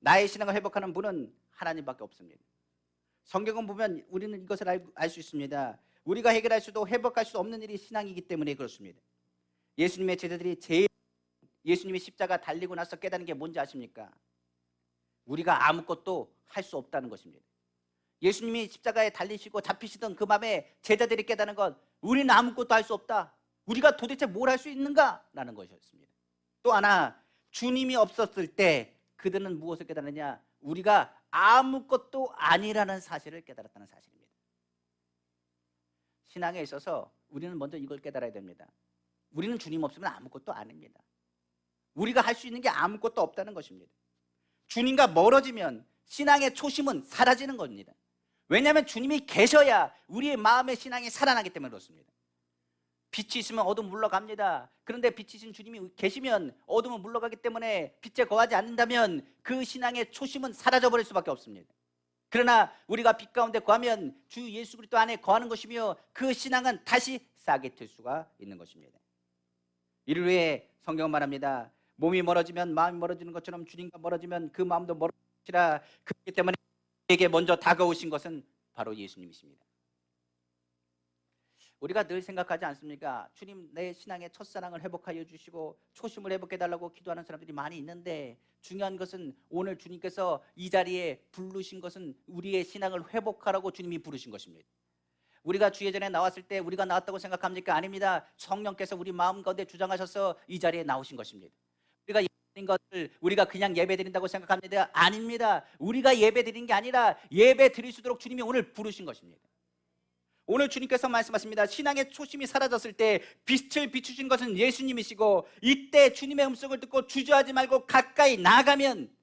A: 나의 신앙을 회복하는 분은 하나님밖에 없습니다. 성경은 보면 우리는 이것을 알 수 있습니다. 우리가 해결할 수도 회복할 수 없는 일이 신앙이기 때문에 그렇습니다. 예수님의 제자들이 제일 예수님이 십자가 달리고 나서 깨닫는 게 뭔지 아십니까? 우리가 아무것도 할 수 없다는 것입니다. 예수님이 십자가에 달리시고 잡히시던 그 밤에 제자들이 깨닫는 건 우리는 아무것도 할 수 없다. 우리가 도대체 뭘 할 수 있는가? 라는 것이었습니다. 또 하나, 주님이 없었을 때 그들은 무엇을 깨달았느냐? 우리가 아무것도 아니라는 사실을 깨달았다는 사실입니다. 신앙에 있어서 우리는 먼저 이걸 깨달아야 됩니다. 우리는 주님 없으면 아무것도 아닙니다. 우리가 할 수 있는 게 아무것도 없다는 것입니다. 주님과 멀어지면 신앙의 초심은 사라지는 겁니다. 왜냐하면 주님이 계셔야 우리의 마음의 신앙이 살아나기 때문에 그렇습니다. 빛이 있으면 어둠 물러갑니다. 그런데 빛이신 주님이 계시면 어둠은 물러가기 때문에 빛에 거하지 않는다면 그 신앙의 초심은 사라져버릴 수밖에 없습니다. 그러나 우리가 빛 가운데 거하면 주 예수 그리스도 안에 거하는 것이며 그 신앙은 다시 싹이 틀 수가 있는 것입니다. 이를 위해 성경은 말합니다. 몸이 멀어지면 마음이 멀어지는 것처럼 주님과 멀어지면 그 마음도 멀어지라. 그렇기 때문에 우리에게 먼저 다가오신 것은 바로 예수님이십니다. 우리가 늘 생각하지 않습니까? 주님, 내 신앙의 첫사랑을 회복하여 주시고 초심을 회복해달라고 기도하는 사람들이 많이 있는데 중요한 것은 오늘 주님께서 이 자리에 부르신 것은 우리의 신앙을 회복하라고 주님이 부르신 것입니다. 우리가 주예전에 나왔을 때 우리가 나왔다고 생각합니까? 아닙니다. 성령께서 우리 마음 가운데 주장하셔서 이 자리에 나오신 것입니다. 우리가 예배드린 것을 우리가 그냥 예배드린다고 생각합니다. 아닙니다. 우리가 예배드린 게 아니라 예배드릴 수 있도록 주님이 오늘 부르신 것입니다. 오늘 주님께서 말씀하십니다. 신앙의 초심이 사라졌을 때 빛을 비추신 것은 예수님이시고 이때 주님의 음성을 듣고 주저하지 말고 가까이 나아가면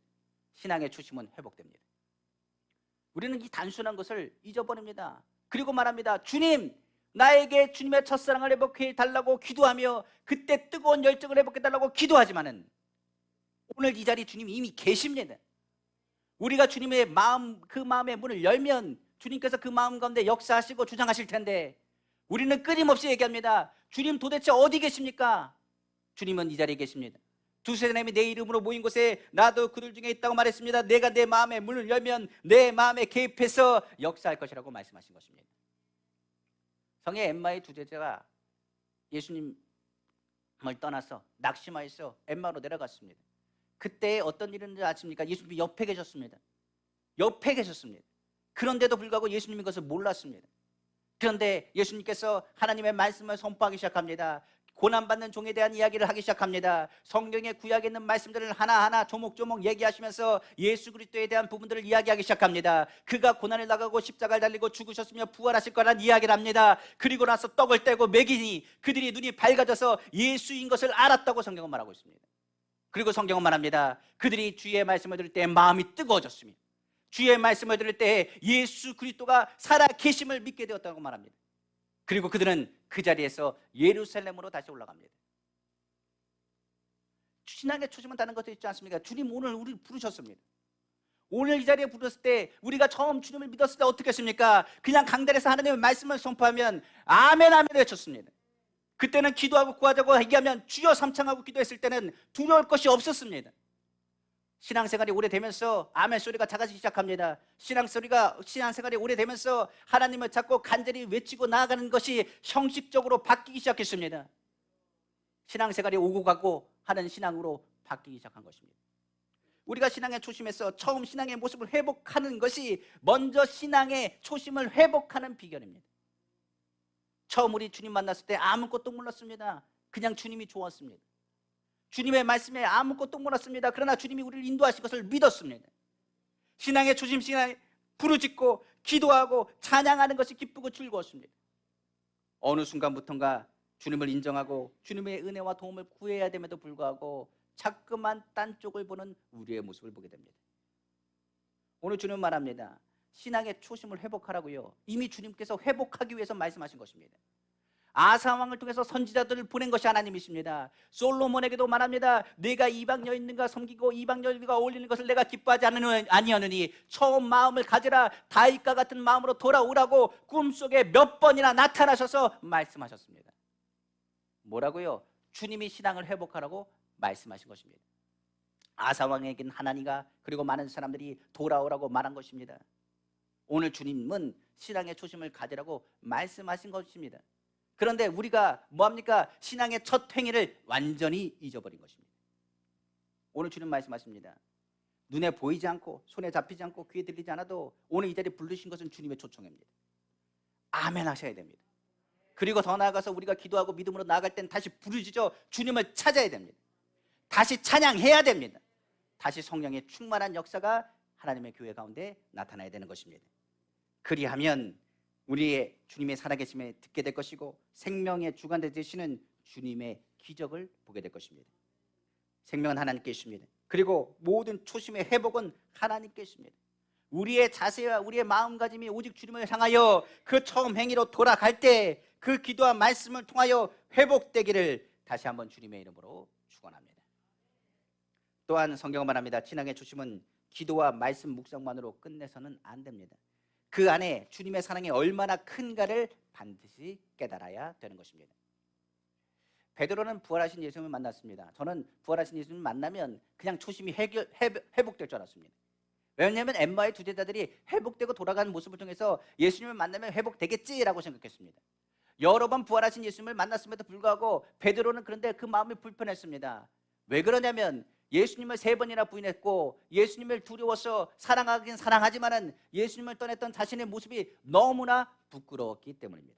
A: 신앙의 초심은 회복됩니다. 우리는 이 단순한 것을 잊어버립니다. 그리고 말합니다. 주님, 나에게 주님의 첫사랑을 회복해 달라고 기도하며 그때 뜨거운 열정을 회복해 달라고 기도하지만은 오늘 이 자리에 주님이 이미 계십니다. 우리가 주님의 마음, 그 마음의 문을 열면 주님께서 그 마음 가운데 역사하시고 주장하실 텐데 우리는 끊임없이 얘기합니다. 주님 도대체 어디 계십니까? 주님은 이 자리에 계십니다. 두세 사람이 내 이름으로 모인 곳에 나도 그들 중에 있다고 말했습니다. 내가 내 마음의 문을 열면 내 마음에 개입해서 역사할 것이라고 말씀하신 것입니다. 성의 엠마의 두 제자가 예수님을 떠나서 낙심하여서 엠마로 내려갔습니다. 그때 어떤 일인지 아십니까? 예수님이 옆에 계셨습니다. 옆에 계셨습니다. 그런데도 불구하고 예수님이 그것을 몰랐습니다. 그런데 예수님께서 하나님의 말씀을 선포하기 시작합니다. 고난받는 종에 대한 이야기를 하기 시작합니다. 성경의 구약에 있는 말씀들을 하나하나 조목조목 얘기하시면서 예수 그리스도에 대한 부분들을 이야기하기 시작합니다. 그가 고난을 나가고 십자가를 달리고 죽으셨으며 부활하실 거란 이야기를 합니다. 그리고 나서 떡을 떼고 먹이니 그들이 눈이 밝아져서 예수인 것을 알았다고 성경은 말하고 있습니다. 그리고 성경은 말합니다. 그들이 주의 말씀을 들을 때 마음이 뜨거워졌으며 주의 말씀을 들을 때 예수 그리스도가 살아 계심을 믿게 되었다고 말합니다. 그리고 그들은 그 자리에서 예루살렘으로 다시 올라갑니다. 신앙의 초심은 다른 것도 있지 않습니까? 주님 오늘 우리를 부르셨습니다. 오늘 이 자리에 부르셨을 때 우리가 처음 주님을 믿었을 때 어떻게 했습니까? 그냥 강단에서 하나님의 말씀을 선포하면 아멘 아멘 외쳤습니다. 그때는 기도하고 구하자고 얘기하면 주여 삼창하고 기도했을 때는 두려울 것이 없었습니다. 신앙생활이 오래되면서 아멘 소리가 작아지기 시작합니다. 신앙생활이 오래되면서 하나님을 찾고 간절히 외치고 나아가는 것이 형식적으로 바뀌기 시작했습니다. 신앙생활이 오고 가고 하는 신앙으로 바뀌기 시작한 것입니다. 우리가 신앙의 초심에서 처음 신앙의 모습을 회복하는 것이 먼저 신앙의 초심을 회복하는 비결입니다. 처음 우리 주님 만났을 때 아무것도 몰랐습니다. 그냥 주님이 좋았습니다. 주님의 말씀에 아무것도 몰랐습니다. 그러나 주님이 우리를 인도하신 것을 믿었습니다. 신앙의 초심, 신앙에 부르짖고 기도하고 찬양하는 것이 기쁘고 즐거웠습니다. 어느 순간부터인가 주님을 인정하고 주님의 은혜와 도움을 구해야 됨에도 불구하고 자꾸만 딴 쪽을 보는 우리의 모습을 보게 됩니다. 오늘 주님은 말합니다. 신앙의 초심을 회복하라고요. 이미 주님께서 회복하기 위해서 말씀하신 것입니다. 아사 왕을 통해서 선지자들을 보낸 것이 하나님이십니다. 솔로몬에게도 말합니다. 내가 이방 여인들과 섬기고 이방 여인들과 어울리는 것을 내가 기뻐하지 아니하느니 처음 마음을 가지라. 다윗과 같은 마음으로 돌아오라고 꿈속에 몇 번이나 나타나셔서 말씀하셨습니다. 뭐라고요? 주님이 신앙을 회복하라고 말씀하신 것입니다. 아사 왕에게는 하나님과 그리고 많은 사람들이 돌아오라고 말한 것입니다. 오늘 주님은 신앙의 초심을 가지라고 말씀하신 것입니다. 그런데 우리가 뭐합니까? 신앙의 첫 행위를 완전히 잊어버린 것입니다. 오늘 주님 말씀하십니다. 눈에 보이지 않고 손에 잡히지 않고 귀에 들리지 않아도 오늘 이 자리에 부르신 것은 주님의 초청입니다. 아멘 하셔야 됩니다. 그리고 더 나아가서 우리가 기도하고 믿음으로 나아갈 땐 다시 부르짖어 주님을 찾아야 됩니다. 다시 찬양해야 됩니다. 다시 성령의 충만한 역사가 하나님의 교회 가운데 나타나야 되는 것입니다. 그리하면 우리의 주님의 살아계심에 듣게 될 것이고 생명의 주관자 되시는 주님의 기적을 보게 될 것입니다. 생명은 하나님께 있습니다. 그리고 모든 초심의 회복은 하나님께 있습니다. 우리의 자세와 우리의 마음가짐이 오직 주님을 향하여 그 처음 행위로 돌아갈 때 그 기도와 말씀을 통하여 회복되기를 다시 한번 주님의 이름으로 축원합니다. 또한 성경은 말합니다. 신앙의 초심은 기도와 말씀 묵상만으로 끝내서는 안 됩니다. 그 안에 주님의 사랑이 얼마나 큰가를 반드시 깨달아야 되는 것입니다. 베드로는 부활하신 예수님을 만났습니다. 저는 부활하신 예수님을 만나면 그냥 초심이 회복될 줄 알았습니다. 왜냐하면 엠마의 두 제자들이 회복되고 돌아가는 모습을 통해서 예수님을 만나면 회복되겠지라고 생각했습니다. 여러 번 부활하신 예수님을 만났음에도 불구하고 베드로는 그런데 그 마음이 불편했습니다. 왜 그러냐면 예수님을 3번이나 부인했고 예수님을 두려워서 사랑하긴 사랑하지만은 예수님을 떠났던 자신의 모습이 너무나 부끄러웠기 때문입니다.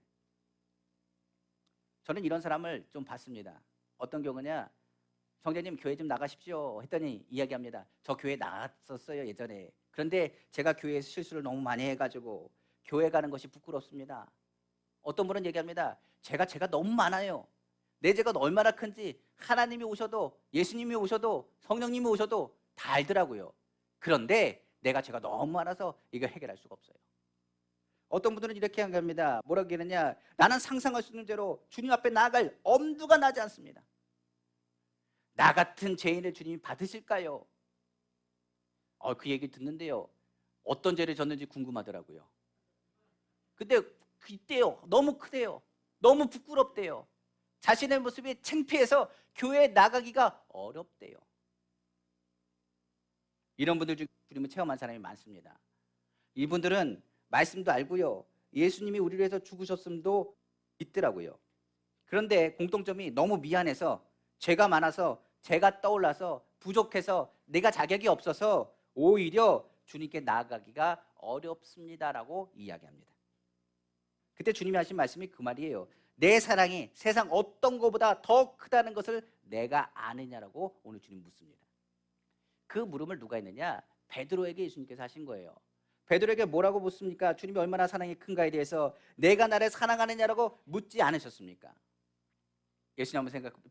A: 저는 이런 사람을 좀 봤습니다. 어떤 경우냐, 형제님 교회 좀 나가십시오 했더니 이야기합니다. 저 교회 나갔었어요 예전에. 그런데 제가 교회에서 실수를 너무 많이 해가지고 교회 가는 것이 부끄럽습니다. 어떤 분은 얘기합니다. 제가 너무 많아요. 내 죄가 얼마나 큰지 하나님이 오셔도 예수님이 오셔도 성령님이 오셔도 다 알더라고요. 그런데 내가 죄가 너무 많아서 이거 해결할 수가 없어요. 어떤 분들은 이렇게 합니다. 뭐라고 얘기하느냐, 나는 상상할 수 있는 대로 주님 앞에 나아갈 엄두가 나지 않습니다. 나 같은 죄인을 주님이 받으실까요? 그 얘기 듣는데요, 어떤 죄를 졌는지 궁금하더라고요. 근데 이때요, 너무 크대요. 너무 부끄럽대요. 자신의 모습이 창피해서 교회에 나가기가 어렵대요. 이런 분들 중 주님을 체험한 사람이 많습니다. 이분들은 말씀도 알고요, 예수님이 우리를 위해서 죽으셨음도 있더라고요. 그런데 공통점이 너무 미안해서, 죄가 많아서, 죄가 떠올라서, 부족해서, 내가 자격이 없어서 오히려 주님께 나아가기가 어렵습니다라고 이야기합니다. 그때 주님이 하신 말씀이 그 말이에요. 내 사랑이 세상 어떤 것보다 더 크다는 것을 내가 아느냐라고 오늘 주님 묻습니다. 그 물음을 누가 했느냐? 베드로에게 예수님께서 하신 거예요. 베드로에게 뭐라고 묻습니까? 주님이 얼마나 사랑이 큰가에 대해서 내가 나를 사랑하느냐라고 묻지 않으셨습니까?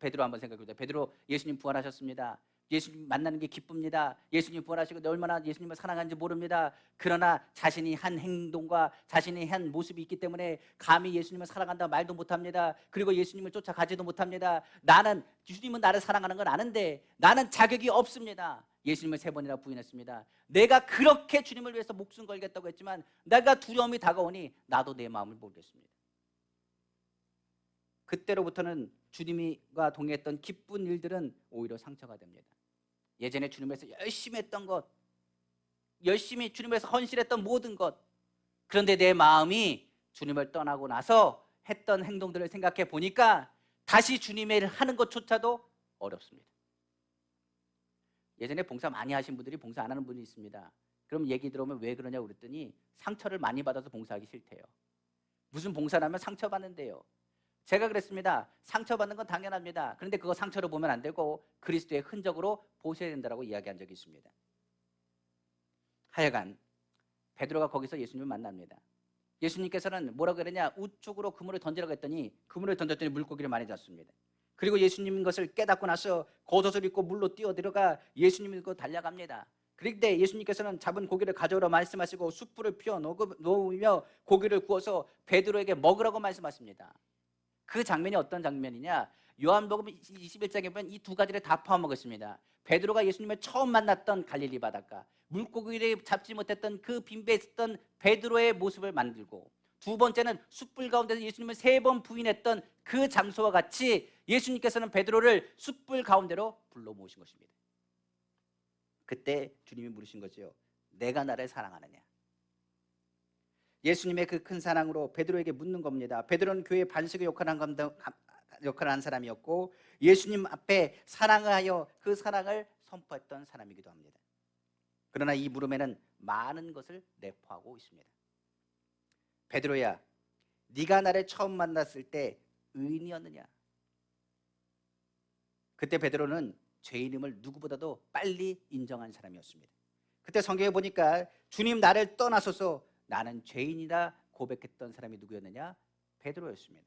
A: 베드로 한번 생각해보자. 베드로, 예수님 부활하셨습니다. 예수님 만나는 게 기쁩니다. 예수님 부활하시고 얼마나 예수님을 사랑하는지 모릅니다. 그러나 자신이 한 행동과 자신이 한 모습이 있기 때문에 감히 예수님을 사랑한다고 말도 못합니다. 그리고 예수님을 쫓아가지도 못합니다. 주님은 나를 사랑하는 걸 아는데 나는 자격이 없습니다. 예수님을 3번이나 부인했습니다. 내가 그렇게 주님을 위해서 목숨 걸겠다고 했지만 내가 두려움이 다가오니 나도 내 마음을 모르겠습니다. 그때로부터는 주님과 동행했던 기쁜 일들은 오히려 상처가 됩니다. 예전에 주님을 위해서 열심히 했던 것, 열심히 주님을 위해서 헌신했던 모든 것, 그런데 내 마음이 주님을 떠나고 나서 했던 행동들을 생각해 보니까 다시 주님의 일을 하는 것조차도 어렵습니다. 예전에 봉사 많이 하신 분들이 봉사 안 하는 분이 있습니다. 그럼 얘기 들어오면 왜 그러냐고 그랬더니 상처를 많이 받아서 봉사하기 싫대요. 무슨 봉사를 하면 상처받는데요. 제가 그랬습니다. 상처받는 건 당연합니다. 그런데 그거 상처로 보면 안 되고 그리스도의 흔적으로 보셔야 된다고 이야기한 적이 있습니다. 하여간 베드로가 거기서 예수님을 만납니다. 예수님께서는 뭐라고 그러냐? 우측으로 그물을 던지라고 했더니 그물을 던졌더니 물고기를 많이 잡습니다. 그리고 예수님인 것을 깨닫고 나서 겉옷을 입고 물로 뛰어들어가 예수님을 믿고 달려갑니다. 그런데 예수님께서는 잡은 고기를 가져오라 말씀하시고 숯불을 피워 놓으며 고기를 구워서 베드로에게 먹으라고 말씀하십니다. 그 장면이 어떤 장면이냐? 요한복음 21장에 보면 이 두 가지를 다 포함하겠습니다. 베드로가 예수님을 처음 만났던 갈릴리 바닷가, 물고기를 잡지 못했던 그 빈배에 있었던 베드로의 모습을 만들고, 두 번째는 숯불 가운데서 예수님을 3번 부인했던 그 장소와 같이 예수님께서는 베드로를 숯불 가운데로 불러 모으신 것입니다. 그때 주님이 물으신 거죠. 내가 나를 사랑하느냐? 예수님의 그 큰 사랑으로 베드로에게 묻는 겁니다. 베드로는 교회의 반석의 역할을 한 사람이었고 예수님 앞에 사랑을 하여 그 사랑을 선포했던 사람이기도 합니다. 그러나 이 물음에는 많은 것을 내포하고 있습니다. 베드로야, 네가 나를 처음 만났을 때 의인이었느냐? 그때 베드로는 죄인임을 누구보다도 빨리 인정한 사람이었습니다. 그때 성경에 보니까 주님 나를 떠나소서 나는 죄인이다 고백했던 사람이 누구였느냐? 베드로였습니다.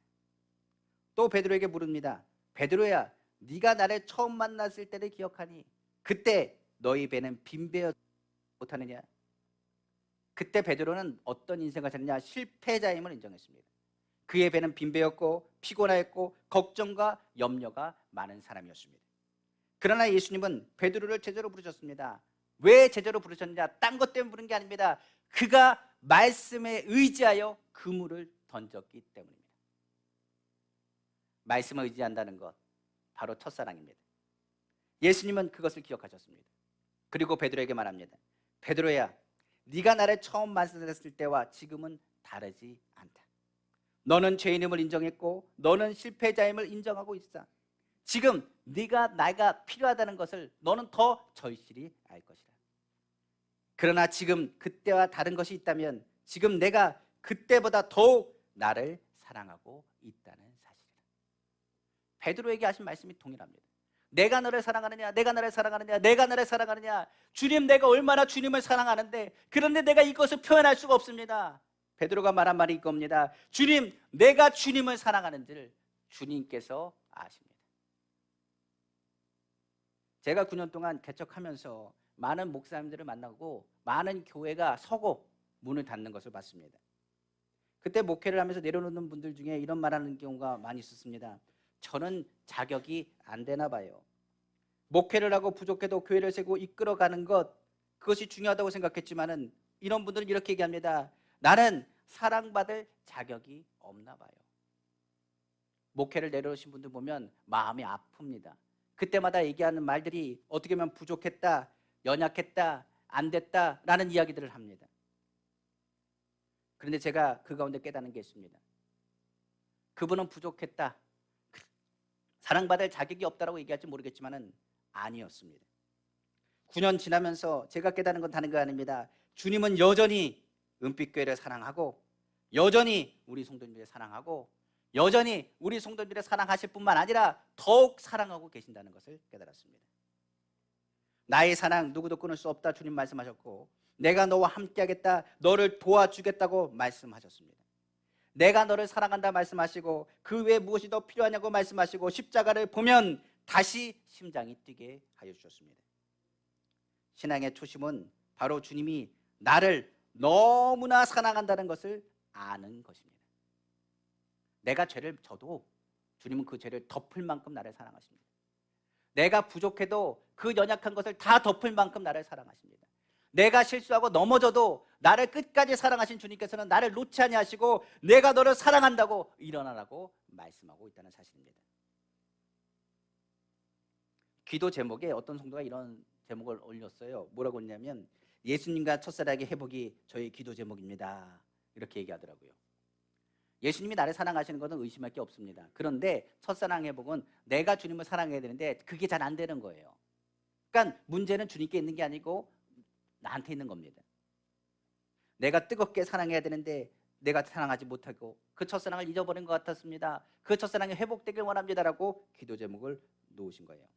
A: 또 베드로에게 물습니다. 베드로야, 네가 나를 처음 만났을 때를 기억하니 그때 너희 배는 빈배였 못하느냐? 그때 베드로는 어떤 인생을 살았냐? 실패자임을 인정했습니다. 그의 배는 빈배였고 피곤하였고 걱정과 염려가 많은 사람이었습니다. 그러나 예수님은 베드로를 제자로 부르셨습니다. 왜 제자로 부르셨느냐? 딴 것 때문에 부른 게 아닙니다. 그가 말씀에 의지하여 그물을 던졌기 때문입니다. 말씀을 의지한다는 것, 바로 첫사랑입니다. 예수님은 그것을 기억하셨습니다. 그리고 베드로에게 말합니다. 베드로야, 네가 나를 처음 만났을 때와 지금은 다르지 않다. 너는 죄인임을 인정했고 너는 실패자임을 인정하고 있어. 지금 네가 나가 필요하다는 것을 너는 더 절실히 알 것이다. 그러나 지금 그때와 다른 것이 있다면 지금 내가 그때보다 더욱 나를 사랑하고 있다는 사실이다. 베드로에게 하신 말씀이 동일합니다. 내가 너를 사랑하느냐? 내가 너를 사랑하느냐? 내가 너를 사랑하느냐? 주님, 내가 얼마나 주님을 사랑하는데 그런데 내가 이것을 표현할 수가 없습니다. 베드로가 말한 말이 이겁니다. 주님, 내가 주님을 사랑하는지를 주님께서 아십니다. 제가 9년 동안 개척하면서 많은 목사님들을 만나고 많은 교회가 서고 문을 닫는 것을 봤습니다. 그때 목회를 하면서 내려놓는 분들 중에 이런 말하는 경우가 많이 있었습니다. 저는 자격이 안 되나 봐요. 목회를 하고 부족해도 교회를 세고 이끌어가는 것, 그것이 중요하다고 생각했지만은 이런 분들은 이렇게 얘기합니다. 나는 사랑받을 자격이 없나 봐요. 목회를 내려오신 분들 보면 마음이 아픕니다. 그때마다 얘기하는 말들이 어떻게 보면 부족했다, 연약했다, 안 됐다라는 이야기들을 합니다. 그런데 제가 그 가운데 깨닫는 게 있습니다. 그분은 부족했다, 사랑받을 자격이 없다라고 얘기할지 모르겠지만은 아니었습니다. 9년 지나면서 제가 깨닫는 건 다른 거 아닙니다. 주님은 여전히 은빛교회를 사랑하고 여전히 우리 성도님들을 사랑하고 여전히 우리 성도들을 사랑하실 뿐만 아니라 더욱 사랑하고 계신다는 것을 깨달았습니다. 나의 사랑 누구도 끊을 수 없다 주님 말씀하셨고, 내가 너와 함께하겠다, 너를 도와주겠다고 말씀하셨습니다. 내가 너를 사랑한다 말씀하시고, 그 외에 무엇이 더 필요하냐고 말씀하시고, 십자가를 보면 다시 심장이 뛰게 하여 주셨습니다. 신앙의 초심은 바로 주님이 나를 너무나 사랑한다는 것을 아는 것입니다. 내가 죄를 져도 주님은 그 죄를 덮을 만큼 나를 사랑하십니다. 내가 부족해도 그 연약한 것을 다 덮을 만큼 나를 사랑하십니다. 내가 실수하고 넘어져도 나를 끝까지 사랑하신 주님께서는 나를 놓지 아니하시고 내가 너를 사랑한다고 일어나라고 말씀하고 있다는 사실입니다. 기도 제목에 어떤 성도가 이런 제목을 올렸어요. 뭐라고 했냐면, 예수님과 첫사랑의 회복이 저의 기도 제목입니다. 이렇게 얘기하더라고요. 예수님이 나를 사랑하시는 것은 의심할 게 없습니다. 그런데 첫사랑 회복은 내가 주님을 사랑해야 되는데 그게 잘 안 되는 거예요. 그러니까 문제는 주님께 있는 게 아니고 나한테 있는 겁니다. 내가 뜨겁게 사랑해야 되는데 내가 사랑하지 못하고 그 첫사랑을 잊어버린 것 같았습니다. 그 첫사랑이 회복되길 원합니다라고 기도 제목을 놓으신 거예요.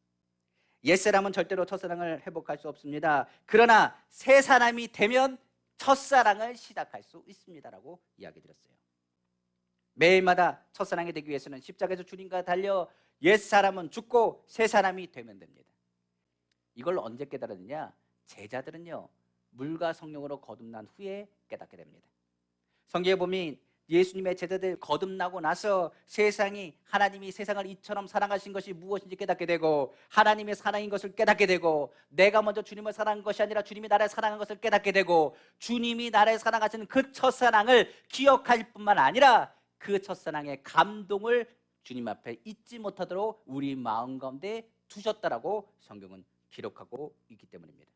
A: 옛사람은 절대로 첫사랑을 회복할 수 없습니다. 그러나 새 사람이 되면 첫사랑을 시작할 수 있습니다라고 이야기 드렸어요. 매일마다 첫사랑이 되기 위해서는 십자가에서 주님과 달려 옛사람은 죽고 새 사람이 되면 됩니다. 이걸 언제 깨달았느냐? 제자들은요, 물과 성령으로 거듭난 후에 깨닫게 됩니다. 성경에 보면 예수님의 제자들 거듭나고 나서 하나님이 세상을 이처럼 사랑하신 것이 무엇인지 깨닫게 되고, 하나님의 사랑인 것을 깨닫게 되고, 내가 먼저 주님을 사랑한 것이 아니라 주님이 나를 사랑한 것을 깨닫게 되고, 주님이 나를 사랑하시는 그 첫사랑을 기억할 뿐만 아니라 그 첫사랑의 감동을 주님 앞에 잊지 못하도록 우리 마음 가운데 두셨다라고 성경은 기록하고 있기 때문입니다.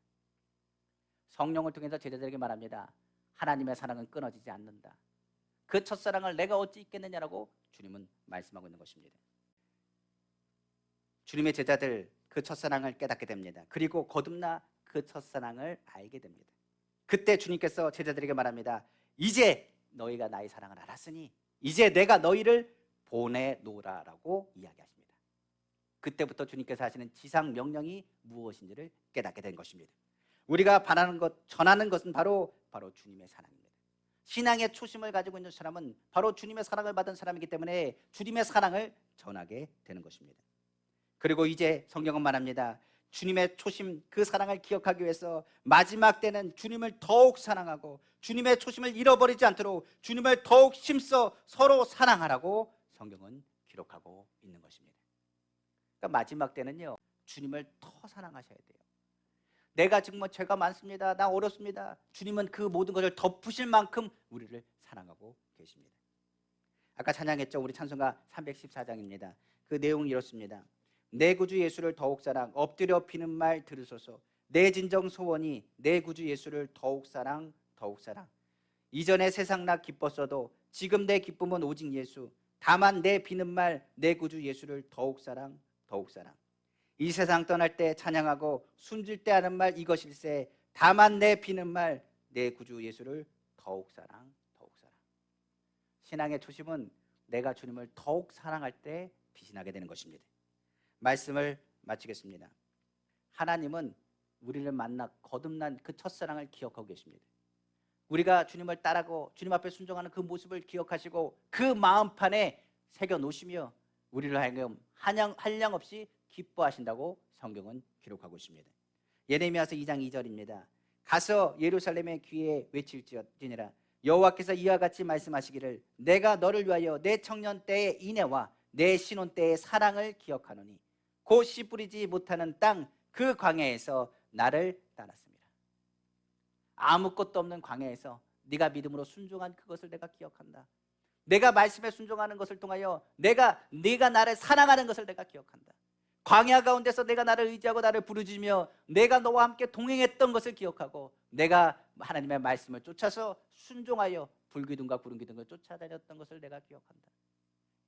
A: 성령을 통해서 제자들에게 말합니다. 하나님의 사랑은 끊어지지 않는다. 그 첫사랑을 내가 어찌 잊겠느냐라고 주님은 말씀하고 있는 것입니다. 주님의 제자들 그 첫사랑을 깨닫게 됩니다. 그리고 거듭나 그 첫사랑을 알게 됩니다. 그때 주님께서 제자들에게 말합니다. 이제 너희가 나의 사랑을 알았으니 이제 내가 너희를 보내노라라고 이야기하십니다. 그때부터 주님께서 하시는 지상 명령이 무엇인지를 깨닫게 된 것입니다. 우리가 바라는 것, 전하는 것은 바로 주님의 사랑입니다. 신앙의 초심을 가지고 있는 사람은 바로 주님의 사랑을 받은 사람이기 때문에 주님의 사랑을 전하게 되는 것입니다. 그리고 이제 성경은 말합니다. 주님의 초심, 그 사랑을 기억하기 위해서 마지막 때는 주님을 더욱 사랑하고 주님의 초심을 잃어버리지 않도록 주님을 더욱 힘써 서로 사랑하라고 성경은 기록하고 있는 것입니다. 그러니까 마지막 때는요, 주님을 더 사랑하셔야 돼요. 내가 지금 죄가 많습니다, 나 어렵습니다. 주님은 그 모든 것을 덮으실 만큼 우리를 사랑하고 계십니다. 아까 찬양했죠. 우리 찬송가 314장입니다. 그 내용이 이렇습니다. 내 구주 예수를 더욱 사랑, 엎드려 비는 말 들으소서. 내 진정 소원이 내 구주 예수를 더욱 사랑, 더욱 사랑. 이전에 세상 나 기뻤어도 지금 내 기쁨은 오직 예수. 다만 내 비는 말 내 구주 예수를 더욱 사랑, 더욱 사랑. 이 세상 떠날 때 찬양하고 숨질 때 하는 말 이것일세. 다만 내 비는 말 내 구주 예수를 더욱 사랑, 더욱 사랑. 신앙의 초심은 내가 주님을 더욱 사랑할 때 빛이 되는 것입니다. 말씀을 마치겠습니다. 하나님은 우리를 만나 거듭난 그 첫사랑을 기억하고 계십니다. 우리가 주님을 따르고 주님 앞에 순종하는 그 모습을 기억하시고 그 마음판에 새겨놓으시며 우리를 하여금 한량없이 기뻐하신다고 성경은 기록하고 있습니다. 예레미야서 2장 2절입니다. 가서 예루살렘의 귀에 외칠지니라. 여호와께서 이와 같이 말씀하시기를 내가 너를 위하여 내 청년 때의 인애와 내 신혼 때의 사랑을 기억하노니 곧 씨 뿌리지 못하는 땅 그 광야에서 나를 따랐습니다. 아무것도 없는 광야에서 네가 믿음으로 순종한 그것을 내가 기억한다. 내가 말씀에 순종하는 것을 통하여 네가 나를 사랑하는 것을 내가 기억한다. 광야 가운데서 내가 나를 의지하고 나를 부르짖으며 내가 너와 함께 동행했던 것을 기억하고 내가 하나님의 말씀을 쫓아서 순종하여 불기둥과 구름기둥을 쫓아다녔던 것을 내가 기억한다.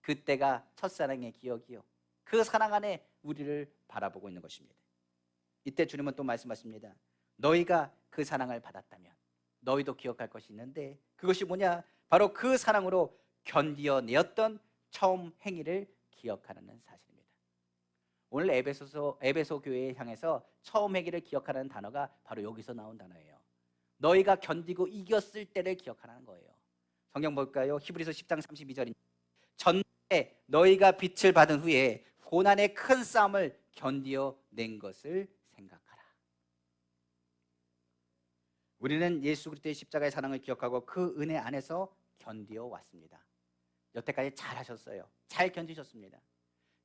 A: 그때가 첫사랑의 기억이요, 그 사랑 안에 우리를 바라보고 있는 것입니다. 이때 주님은 또 말씀하십니다. 너희가 그 사랑을 받았다면 너희도 기억할 것이 있는데 그것이 뭐냐? 바로 그 사랑으로 견디어내었던 처음 행위를 기억하라는 사실입니다. 오늘 에베소 교회에 향해서 처음 행위를 기억하라는 단어가 바로 여기서 나온 단어예요. 너희가 견디고 이겼을 때를 기억하라는 거예요. 성경 볼까요? 히브리서 10장 32절입니다. 전에 너희가 빛을 받은 후에 고난의 큰 싸움을 견디어 낸 것을 생각하라. 우리는 예수 그리스도의 십자가의 사랑을 기억하고 그 은혜 안에서 견디어 왔습니다. 여태까지 잘 하셨어요. 잘 견디셨습니다.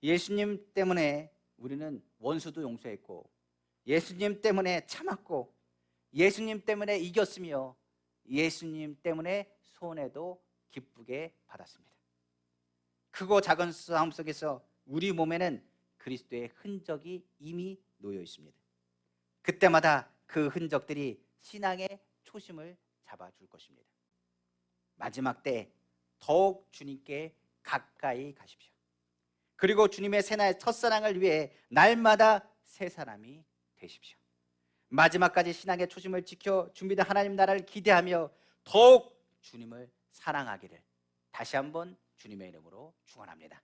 A: 예수님 때문에 우리는 원수도 용서했고, 예수님 때문에 참았고, 예수님 때문에 이겼으며, 예수님 때문에 손해도 기쁘게 받았습니다. 크고 작은 싸움 속에서 우리 몸에는 그리스도의 흔적이 이미 놓여 있습니다. 그때마다 그 흔적들이 신앙의 초심을 잡아줄 것입니다. 마지막 때 더욱 주님께 가까이 가십시오. 그리고 주님의 새날 첫사랑을 위해 날마다 새 사람이 되십시오. 마지막까지 신앙의 초심을 지켜 준비된 하나님 나라를 기대하며 더욱 주님을 사랑하기를 다시 한번 주님의 이름으로 축원합니다.